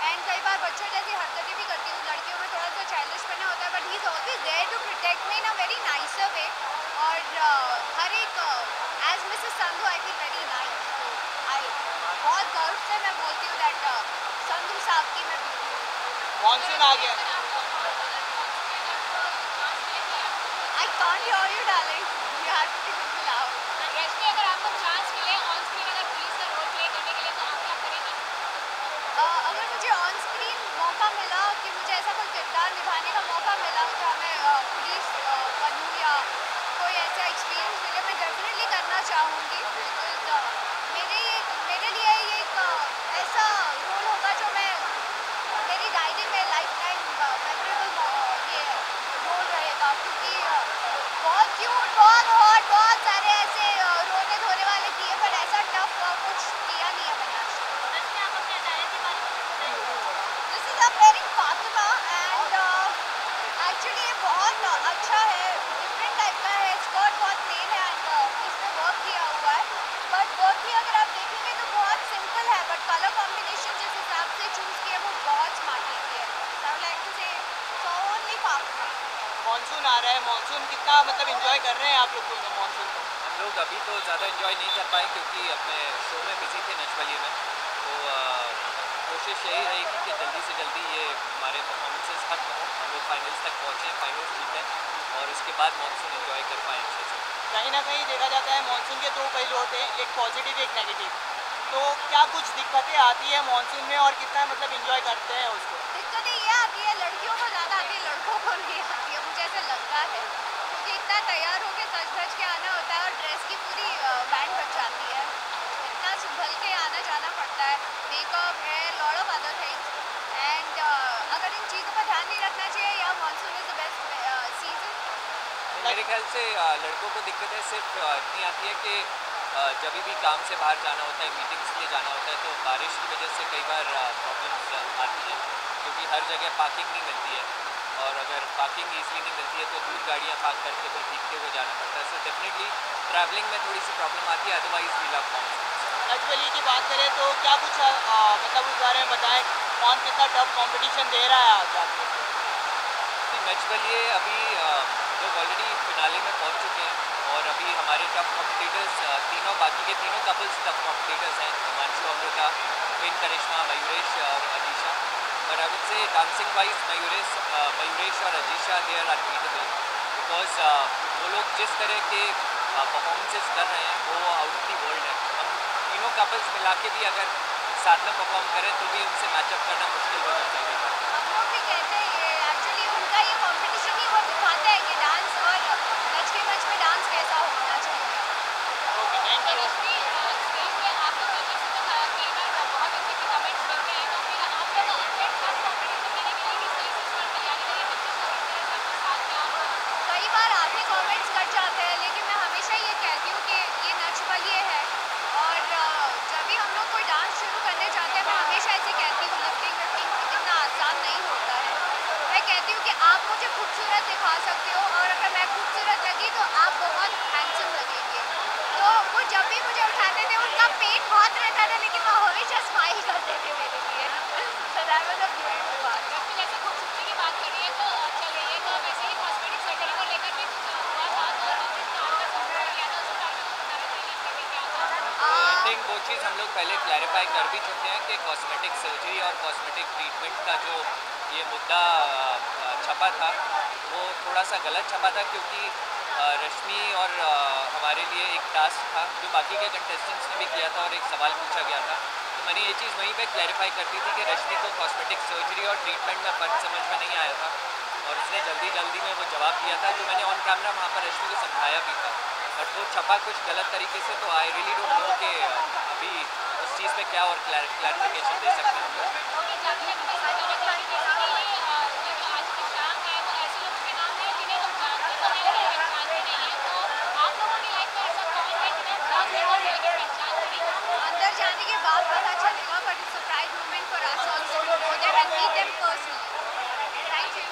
एंड कई बार बच्चों जैसी हरकतें भी करती हूँ, लड़कियों में थोड़ा सा चाइल्डिश पना होता है, but he is always there to protect me in a very nicer way और हर एक as Mrs Sandhu I feel very nice, I बहुत गर्व से मैं बोलती हूँ दैट संधू साहब की मैं मॉनसून आ गया। I can't hear you darling, you have to be loud. Rashmi, अगर आपको चांस मिले ऑन स्क्रीन अगर पुलिस का रोल प्ले करने के लिए, तो आप क्या करेंगी? अगर मुझे ऑन स्क्रीन मौका मिला कि मुझे ऐसा कोई किरदार निभाने का मौका मिला जहाँ मैं पुलिस बनूँ या कोई ऐसा एक्सपीरियंस मिले, मैं डेफिनेटली करना चाहूँगी, बिकॉज मेरे लिए ये एक ऐसा रोल होगा जो मेरी डायरी में लाइफ टाइम मेमोरेबल ये रोल रहेगा, क्योंकि बहुत क्यूट, बहुत हॉट, बहुत सारे ऐसे रोने धोने वाले किए, पर ऐसा टफ कुछ किया नहीं है मैंने आज तक। This is a very Fatima and actually ये बहुत अच्छा है, डिफरेंट टाइप का है, स्कर्ट बहुत प्लेन है एंड इसमें वर्क किया हुआ है, बट वर्क भी अगर आप देखेंगे तो बहुत सिंपल है, बट कलर कॉम्बिनेशन जिस हिसाब से चूज़ किया वो बहुत स्मार्टली किया है। So I would like to से सो ओनली फातिमा। मॉनसून आ रहा है, मॉनसून कितना मतलब एंजॉय कर रहे हैं आप लोग दोनों मॉनसून को? हम लोग अभी तो ज़्यादा एंजॉय नहीं कर पाए क्योंकि अपने शो में बिजी थे नचबलिए में, तो कोशिश यही रहेगी कि जल्दी से जल्दी ये हमारे परफॉर्मेंसेस खत्म हो, हम लोग फाइनल्स तक पहुँचें, फाइनल्स जीतें और उसके बाद मॉनसून एंजॉय कर पाएँ अच्छे से। कहीं ना कहीं देखा जाता है मॉनसून के दो पहलू होते हैं, एक पॉजिटिव एक नेगेटिव, तो क्या कुछ दिक्कतें आती है मॉनसून में और कितना मतलब एंजॉय करते हैं उसको? दिक्कतें ये आती है लड़कियों को ज़्यादा आती है, लड़कों को नहीं आती है, मुझे ऐसा लगता है, क्योंकि इतना तैयार होकर सज धज के आना होता है और ड्रेस की पूरी बैंड बच जाती है, इतना संभल के आना जाना पड़ता है, मेकअप है, lot of other things and अगर इन चीज़ों पर ध्यान नहीं रखना चाहिए या monsoon is the best season. मेरे ख्याल से लड़कों को दिक्कतें सिर्फ इतनी आती है कि जब भी काम से बाहर जाना होता है, मीटिंग्स के लिए जाना होता है, तो बारिश की वजह से कई बार प्रॉब्लम्स आती हैं क्योंकि हर जगह पार्किंग नहीं मिलती है और अगर पार्किंग ईजिली नहीं मिलती है तो दूर गाड़ियाँ पार्क करके फिर भीगते हुए जाना पड़ता है। सो डेफिनेटली ट्रैवलिंग में थोड़ी सी प्रॉब्लम आती है, otherwise we love monsoon. Nach Baliye की बात करें तो क्या कुछ मतलब उस बारे में बताएं, कौन कितना टफ कंपटीशन दे रहा है आज आपको? नच बलिए अभी लोग ऑलरेडी फिनाले में पहुंच चुके हैं और अभी हमारे टफ कॉम्पिटिटर्स तीनों बाकी के तीनों कपल्स टफ कॉम्पिटिटर्स हैं, हिमांशु अमृता, ट्विन करिश्मा, मयूरेश और Ajisha. But I would say dancing wise Mayuresh और Ajisha they are unbeatable because वो लोग जिस तरह के परफॉर्मेंसेस कर रहे हैं वो आउट ऑफ दी वर्ल्ड है। हम तीनों कपल्स मिला के भी अगर साथ में परफॉर्म करें तो भी उनसे मैचअप करना मुश्किल हो जाता है। हम लोग भी कहते हैं ये एक्चुअली उनका ये कंपटीशन ही वो दिखाता है कि डांस और नच के मंच में डांस कैसा होना चाहिए। Okay, thank you. स्क्रीन में आप लोग जैसे बताया कि बहुत अच्छे से कमेंट्स मिलते हैं, तो फिर आप लोग कंपटीशन देने के लिए किस तरीके से तैयारी करिए, बच्चे साथ में आप कई बार आधे कमेंट्स कट जाते हैं, लेकिन मैं हमेशा ये कहती हूँ कि ये नच बलिए है और जब भी हम लोग कोई डांस शुरू करने जाते हैं मैं हमेशा ऐसे कहती हूँ लिफ्टिंग इतना आसान नहीं होता है। मैं कहती हूँ कि आप मुझे खूबसूरत दिखा सकते हो और अगर मैं खूबसूरत लगी तो आप बहुत हैंडसम लगेंगे। तो वो जब भी मुझे उठाते थे उनका पेट बहुत रहता था लेकिन वो हमेशा स्माइल करते थे मेरे लिए। So that was a beautiful part. जैसे जैसे खूबसूरती की बात करिए तो चल रही है, तो वैसे ही कॉस्मेटिक सर्जरी को लेकर भी कुछ हुआ था, तो आई थिंक वो चीज़ हम लोग पहले क्लैरिफाई कर भी चुके हैं कि कॉस्मेटिक सर्जरी और कॉस्मेटिक ट्रीटमेंट का जो ये मुद्दा छपा था वो थोड़ा सा गलत छपा था, क्योंकि रश्मि और हमारे लिए एक टास्क था जो बाकी के कंटेस्टेंट्स ने भी किया था और एक सवाल पूछा गया था। तो मैंने ये चीज़ वहीं पे क्लैरिफाई कर दी थी कि रश्मि को कॉस्मेटिक सर्जरी और ट्रीटमेंट में फ़र्क समझ में नहीं आया था और उसने जल्दी में वो जवाब दिया था, जो मैंने ऑन कैमरा वहाँ पर रश्मि को समझाया भी था। बट वो छपा कुछ गलत तरीके से, तो आई रियली डोंट नो कि अभी उस चीज़ पे क्या और क्लैरिफिकेशन दे सकते हैं। अंदर जाने के बाद पता चलेगा, but it's a pride moment for us also to go there and meet them personally. Thank you.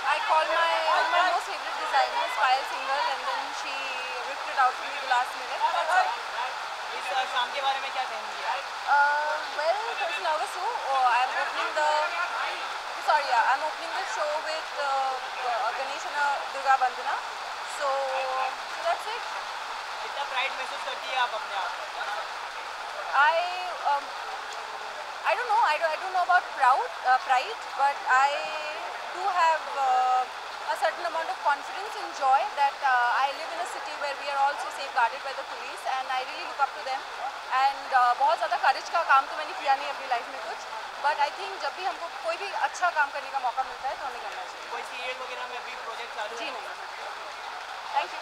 I called one of my most favorite designers, Payal Singhal, and then she ripped it out for me the last minute. That's it. इस शाम के बारे में क्या कहेंगी? Well, first of all, I'm opening the show with Ganesh and Durga Bandhana. So that's it. कितना pride महसूस करती है आप अपने आप? I don't know. I don't know about pride, but I do have a certain amount of confidence and joy that I live in a city where we are also safeguarded by the police, and I really look up to them. And बहुत ज़्यादा courage का काम तो मैंने किया नहीं अपनी life में कुछ, but I think जब भी हमको कोई भी अच्छा काम करने का मौका मिलता है तो हमें करना चाहिए। कोई सीरियल वगैरह में अभी प्रोजेक्ट चालू है? जी नहीं। Thank you.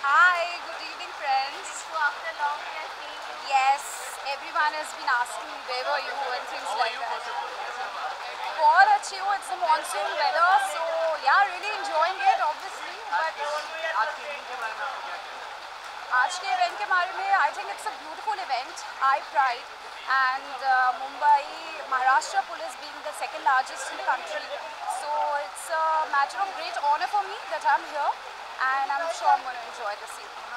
Hi, good evening friends. After long we are seeing you. Yes, everyone has been asking me where were you and things like that. बहुत अच्छी हो, it's the monsoon weather, so yeah, really enjoying it obviously. आज के event के बारे में I think it's a beautiful event, I pride, and Mumbai, Maharashtra Police being the second largest in the country. So it's a matter of great honor for me that I'm here, and I'm sure I'm going to enjoy this evening.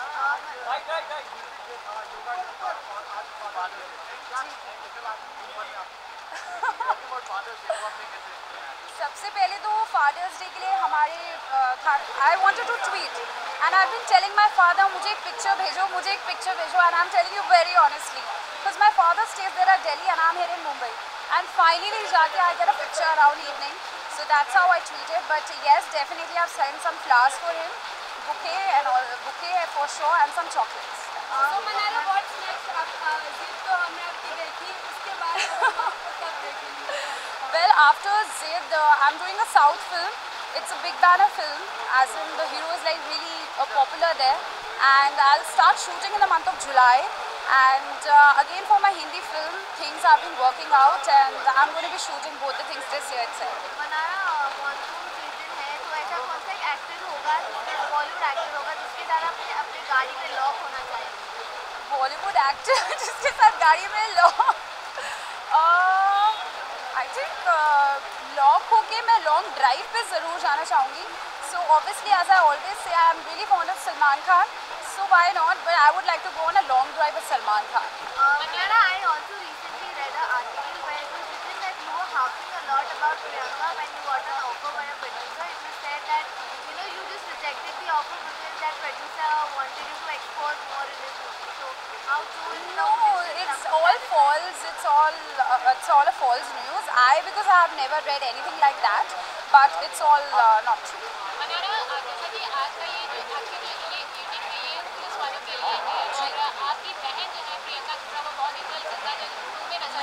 सबसे पहले तो fathers day के लिए हमारे I wanted to tweet and I been telling my father मुझे एक picture भेजो and I am telling you very honestly because my father stays there at Delhi and I am here in Mumbai and finally जाके I get a picture around evening so that's how I tweeted but yes definitely I have sent some flowers for him bouquet and all bouquet for sure and some chocolates so Mannara what's next अब जीत तो हमने आपकी देखी उसके बाद कब देखेंगे Well, after Zid, I'm doing a South film. It's a big banner film, as in the hero is like really popular there. And I'll start shooting in the month of July. And again for my Hindi film, things have been working out, and I'm going to be shooting both the things this year itself. Mannara monsoon season है तो ऐसा कौन सा एक actor होगा जिसके Bollywood actor होगा जिसके साथ आप अपने गाड़ी में लॉक होना चाहेंगे? बॉलीवुड एक्टर जिसके साथ गाड़ी में लॉक आई थिंक लॉक होके मैं लॉन्ग ड्राइव पे ज़रूर जाना चाहूँगी. So obviously as I always say I am really fond of Salman Khan, so why not, but I would like to go on a long drive with Salman Khan. Manaara, I also recently read an article where it was written that you were harping a lot about Priyanka when you got an offer by a producer. It was said that you just rejected the offer because that producer wanted you to export more in this movie. So how true is No, it's all false. It's all a false news. Because I have never read anything like that, but it's all not true. Mannara जैसा कि आज का ये जो आपकी जो ये unit है ये पुलिस वालों के लिए है और आपकी बहन जो है प्रियंका चोपड़ा वो बहुत ही जल्द जिंदा जो में नजर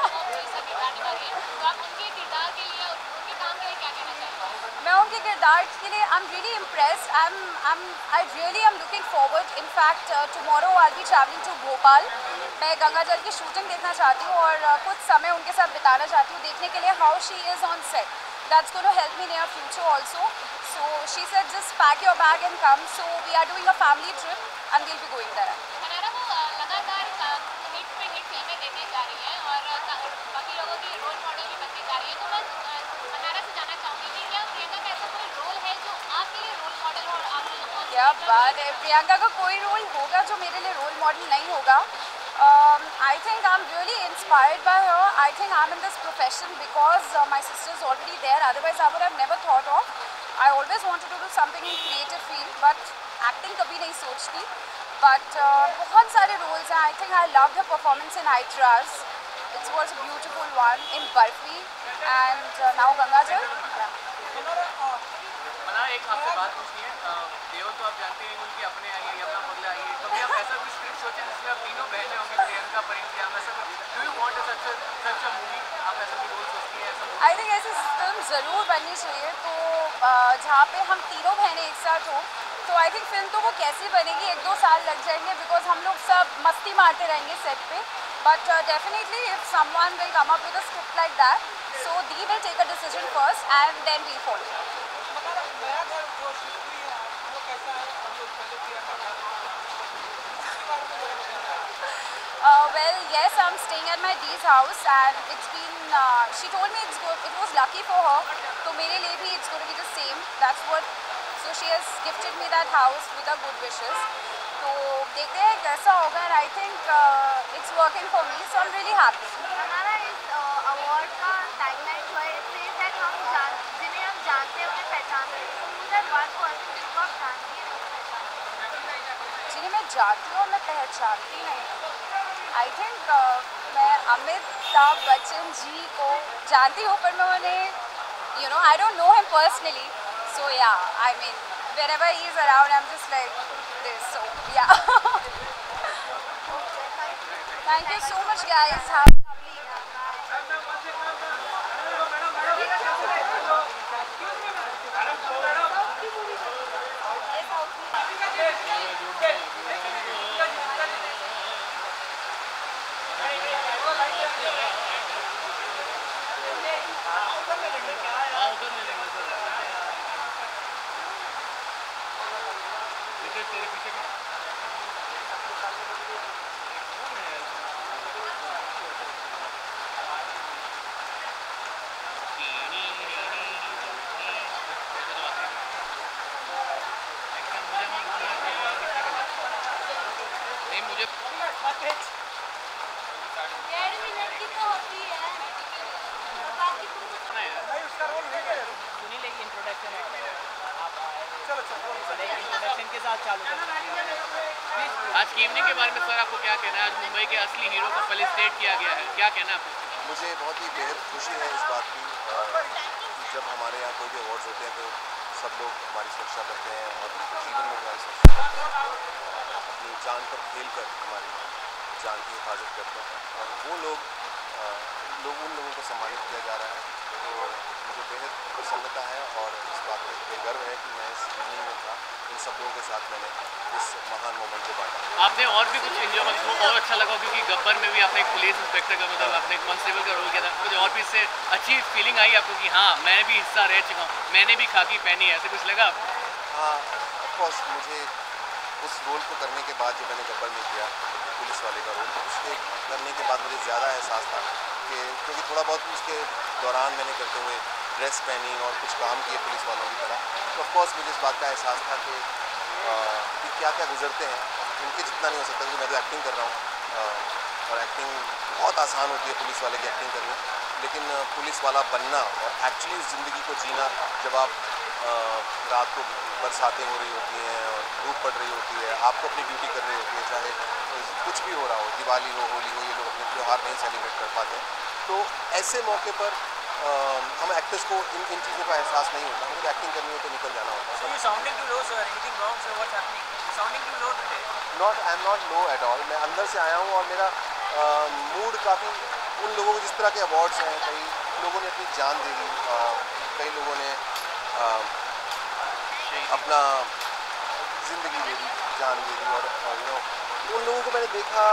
वो पुलिस का किरदार निभा रही है, तो आप उनके किरदार के लिए उनके काम के लिए क्या कहना चाहेंगे? मैं उनके किरदार के लिए I am really impressed. I really am looking forward. In fact tomorrow I be travelling to Bhopal. मैं गंगा जल की शूटिंग देखना चाहती हूँ और कुछ समय उनके साथ बिताना चाहती हूँ देखने के लिए how she is on set. That's going to help me in your future also. So she said just pack your bag and come. So we are doing a family trip and we'll be going there. Mannara वो लगातार hit पे hit फिल्में देते जा रही हैं और बाकी लोगों की रोल मॉडल भी बनती जा रही है, तो मैं मनारा से जानना चाहूँगी कि क्या प्रियंका का ऐसा कोई रोल है जो आपके लिए रोल मॉडल हो और आप क्या बात है. प्रियंका का कोई रोल होगा जो मेरे लिए रोल मॉडल नहीं होगा. I think I'm really inspired by her. I think I'm in this profession because my sister is already there. Otherwise, I would have never thought of. I always wanted to do something in creative field, but acting कभी नहीं सोचती. But बहुत सारे roles हैं. I think I loved her performance in Aitraz. It was a beautiful one in Barfi and now Gangajal. Mannara एक आपसे बात पूछनी है. देओल तो आप जानते हैं उनकी अपने आई है, यमुना पगला आई है, कभी आप ऐसा कुछ स्क्रिप्ट सोचे जिसमें आप तीनों बहनें होंगी, प्रियंका परिणीता, ऐसा do you want such a movie? आप ऐसा कोई रोल सोचती हैं? ऐसा आई थिंक ऐसी फिल्म ज़रूर बननी चाहिए तो जहाँ पे हम तीनों बहनें एक साथ हों. तो आई थिंक फिल्म तो वो कैसी बनेगी, 1-2 साल लग जाएंगे बिकॉज हम लोग सब मस्ती मारते रहेंगे सेट पे. But definitely if someone will come up with a script like that, so they will take a decision first and then we follow. Well, yes, I'm staying at my D's house and it's been, she told me it was lucky for her, so मेरे लिए भी it's going to be the same. That's what, so she has gifted me that house with her good wishes. तो देखते हैं कैसा होगा and I think it's working for me, so I'm really happy. हमारा इस अवार्ड का tagline जो है it says that जिन्हें हम जानते हैं उन्हें पहचानते हैं. Who's that one person जिसको आप जानती हैं जिन्हें मैं जानती हूँ और मैं पहचानती नहीं. आई थिंक मैं अमिताभ बच्चन जी को जानती हूँ पर मैं उन्हें I don't know him personally. So yeah I mean whenever he is around I'm just like this. So yeah. Thank you so much guys. Have मेरे पीछे का नहीं मुझे 1.5 मिनट की तो होती है बाकी सुनील एक इंट्रोडक्शन है चलो इंट्रोडक्शन के साथ चालू प्लीज। आज की इवनिंग के बारे में सर आपको क्या कहना है? आज मुंबई के असली हीरो को फेलिसिटेट किया गया है, क्या कहना है आपको? मुझे बहुत ही बेहद खुशी है इस बात की कि जब हमारे यहाँ कोई भी अवार्ड्स होते हैं तो सब लोग हमारी सुरक्षा करते हैं और जीवन में हमारी सुरक्षा करते हैं, अपनी जान पर खेल कर हमारी जान की हिफाजत करते हैं और वो लोग उन लोगों को सम्मानित किया जा रहा है। तो मुझे बेहद प्रसन्नता है और इस बात पर गर्व है कि मैं इस इवनिंग में था, इन सब लोगों के साथ मैंने इस महान मोमेंट को बांटा। आपने और भी कुछ एंजॉय मतलब और अच्छा लगा क्योंकि गब्बर में भी आपने एक पुलिस इंस्पेक्टर का मतलब आपने कांस्टेबल का रोल किया था, कुछ और भी इससे अच्छी फीलिंग आई आपको कि हाँ मैं भी हिस्सा रह चुका हूँ, मैंने भी खाकी पहनी है, ऐसे कुछ लगा आपको? हाँ ऑफकोर्स मुझे उस रोल को करने के बाद जो मैंने गब्बर में किया पुलिस वाले का रोल, उसके करने के बाद मुझे ज़्यादा एहसास था कि क्योंकि थोड़ा बहुत उसके दौरान मैंने करते हुए ड्रेस पहनी और कुछ काम किए पुलिस वालों की तरह, तो ऑफकोर्स मुझे इस बात का एहसास था कि क्या क्या गुजरते हैं उनके जितना नहीं हो सकता क्योंकि मैं तो एक्टिंग कर रहा हूँ और एक्टिंग बहुत आसान होती है पुलिस वाले की एक्टिंग करनी, लेकिन पुलिस वाला बनना और एक्चुअली उस ज़िंदगी को जीना जब आप रात को बरसातें हो रही होती हैं और धूप पड़ रही होती है, आपको अपनी ड्यूटी करनी होती है, चाहे कुछ भी हो रहा हो, दिवाली हो, होली हो, ये लोग अपने त्यौहार नहीं सेलिब्रेट कर पाते हैं, तो ऐसे मौके पर हम एक्टर्स को इन चीज़ों का एहसास नहीं होता, मतलब एक्टिंग करनी हो तो निकल जाना होता है। I am not low at all, मैं अंदर से आया हूँ और मेरा मूड काफ़ी उन लोगों को जिस तरह के अवार्ड्स हैं, कई लोगों ने अपनी जान दे दी, कई लोगों ने अपना ज़िंदगी दे दी, जान दे दी और उन लोगों को मैंने देखा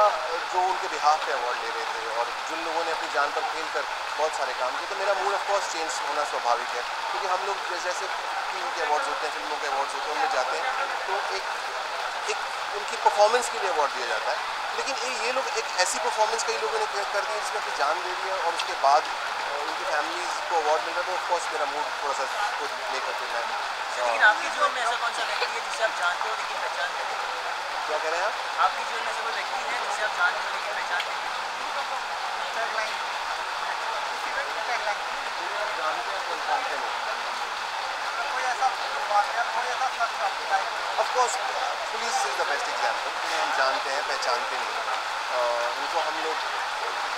जो उनके बिहाफ पे अवार्ड ले रहे थे और जिन लोगों ने अपनी जान पर खेल कर बहुत सारे काम किए, तो मेरा मूड ऑफ कोर्स चेंज होना स्वाभाविक है क्योंकि हम लोग जैसे टीम के अवार्ड्स होते हैं, फिल्मों के अवार्ड्स होते हैं, उनमें जाते हैं तो एक उनकी परफॉर्मेंस के लिए अवार्ड दिया जाता है, लेकिन ये लोग एक ऐसी परफॉर्मेंस कई लोगों ने कर दी जिसमें अपनी जान दे दी है और उसके बाद उनकी फैमिलीज़ को अवार्ड मिल रहा है, तो ऑफकोर्स मेरा मूड थोड़ा सा खुद लेकर के मैं। लेकिन आपके जीवन में ऐसा कौन सा व्यक्ति है जिसे आप जानते हो लेकिन पहचान नहीं? क्या कह रहे हैं आप? आपके जीवन में ऐसा कोई व्यक्ति है जिसे आप जानते हो लेकिन पहचान नहीं? जानते हैं कोई जानते नहीं। Of course police is the best example, जिन्हें हम जानते हैं पहचानते नहीं, उनको हम लोग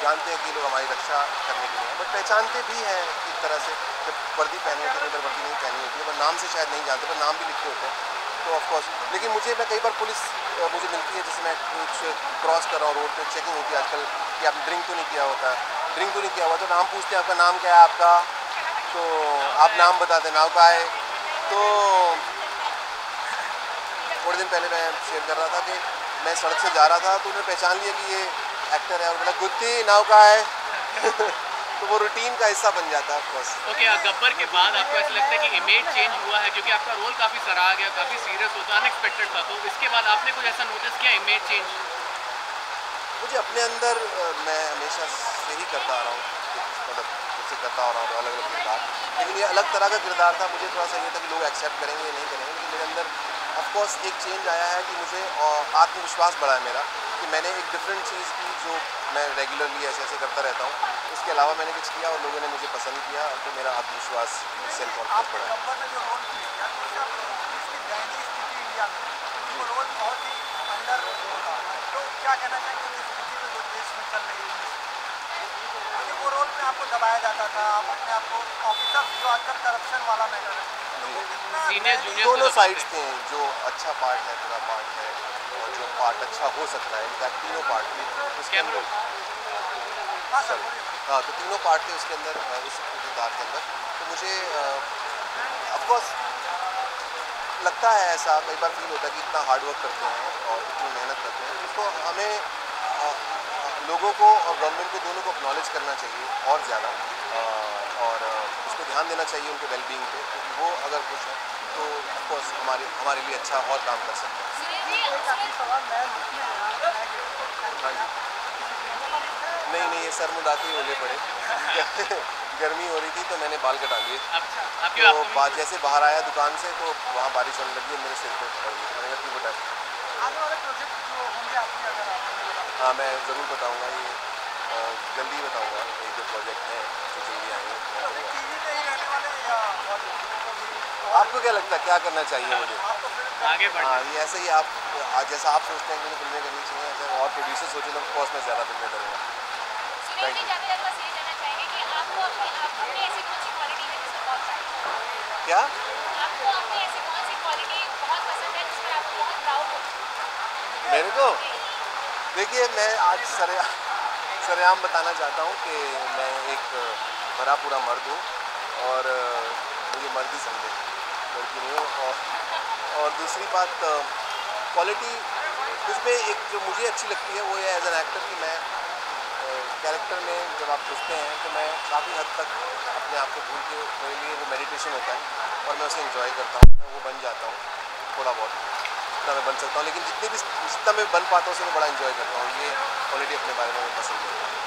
जानते हैं कि लोग हमारी रक्षा करने के लिए, बट पहचानते भी हैं एक तरह से जब वर्दी पहनी होती है, अगर वर्दी नहीं पहनी होती है, पर नाम से शायद नहीं जानते, पर नाम भी लिखे होते हैं, तो ऑफकोर्स। लेकिन मैं कई बार पुलिस मुझे मिलती है, जैसे मैं कुछ क्रॉस कर रहा हूँ रोड पे, चेकिंग होती है आजकल कि आपने ड्रिंक तो नहीं किया होता, ड्रिंक तो नहीं किया हुआ, तो नाम पूछते हैं आपका नाम क्या है आपका, तो आप नाम बताते नाम का है। तो थोड़े दिन पहले मैं शेयर कर रहा था कि मैं सड़क से जा रहा था तो उन्होंने पहचान लिया कि ये एक्टर है और बोला गुत्ती नाव का है तो वो रूटीन का हिस्सा बन जाता है बस। ओके, गब्बर के बाद आपको ऐसा लगता है कि इमेज चेंज हुआ है क्योंकि आपका रोल काफ़ी सराहा गया, काफ़ी सीरियस होता, अनएक्सपेक्टेड था, तो इसके बाद आपने कुछ ऐसा नोटिस किया इमेज चेंज? मुझे अपने अंदर मैं हमेशा से ही करता आ रहा हूँ, मतलब उससे करता आ रहा हूँ अलग अलग किरदार, लेकिन ये अलग तरह का किरदार था। मुझे थोड़ा सा ये था कि लोग एक्सेप्ट करेंगे या नहीं करेंगे, लेकिन मेरे अंदर ऑफकोर्स एक चेंज आया है कि मुझे आत्मविश्वास बढ़ा है मेरा, कि मैंने एक डिफरेंट चीज़ की जो मैं रेगुलरली ऐसे करता रहता हूँ, उसके अलावा मैंने कुछ किया और लोगों ने मुझे पसंद किया, तो मेरा आत्मविश्वास सेल्फ कॉन्फिडेंस बढ़ा। क्या कहना चाहेंगे इस स्थिति में जो देश में चल रही है, क्योंकि वो रोल में आपको दबाया जाता था, आप अपने आप को ऑफिसर जो आजकल करप्शन वाला मैटर है, दोनों साइड्स थे, जो अच्छा पार्ट है बुरा पार्ट है और जो पार्ट अच्छा हो सकता है, इनफैक्ट तीनों पार्ट थे उसके अंदर। हाँ, तो तीनों पार्ट थे उसके अंदर, उस किरदार के अंदर। तो मुझे ऑफकोर्स लगता है ऐसा, कई बार फील होता है कि इतना हार्ड वर्क करते हैं और इतनी मेहनत करते हैं, उसको हमें लोगों को और गवर्नमेंट को दोनों को एक्नॉलेज करना चाहिए और ज़्यादा, और उस पर ध्यान देना चाहिए उनके वेलबींग पे, क्योंकि वो अगर खुश हैं तो तो ऑफकोर्स हमारे लिए अच्छा और काम कर सकते हैं। हाँ जी, नहीं ये सर मुंडाते ही ओले पड़े गर्मी हो रही थी तो मैंने बाल कटा लिए। तो जैसे बाहर आया दुकान से तो वहाँ बारिश होने लगी, मेरे सिर पे पड़ गई। मैंने क्यों बताया? हाँ मैं ज़रूर बताऊँगा, ये जल्दी बताऊँगा। ये जो प्रोजेक्ट है जो जल्दी आएंगे। आपको क्या लगता है क्या करना चाहिए मुझे आगे बढ़ना? हाँ ये ऐसे ही आप जैसा आप सोचते हैं कि मुझे फिल्में करनी चाहिए, अगर और प्रोड्यूसर सोचे तो ऑफकोर्स मैं ज़्यादा फिल्में करूँगा। सुनील जी जाते जाते बस ये जानना चाहेंगे कि आपको अपनी ऐसी कौन सी क्वालिटी है जिसमें बहुत प्राउड हो? क्या आपको अपनी ऐसी कौन सी क्वालिटी बहुत पसंद है जिस पर आपको बहुत प्राउड हो? मेरे को देखिए, मैं आज सरेआम बताना चाहता हूँ कि मैं एक भरा पूरा मर्द हूँ और मुझे मर्द ही समझे, लड़की नहीं हूँ। और दूसरी बात क्वालिटी इसमें एक जो मुझे अच्छी लगती है वो है एज एन एक्टर कि मैं कैरेक्टर में जब आप घुसते हैं तो मैं काफ़ी हद तक अपने आप को भूल के, मेरे लिए वो मेडिटेशन होता है और मैं उसे एंजॉय करता हूँ, मैं वो बन जाता हूँ थोड़ा बहुत जितना मैं बन सकता हूँ, लेकिन जितना मैं बन पाता हूँ उसे मैं बड़ा एंजॉय करता हूँ। ये क्वालिटी अपने बारे में मैं पसंद करता हूँ।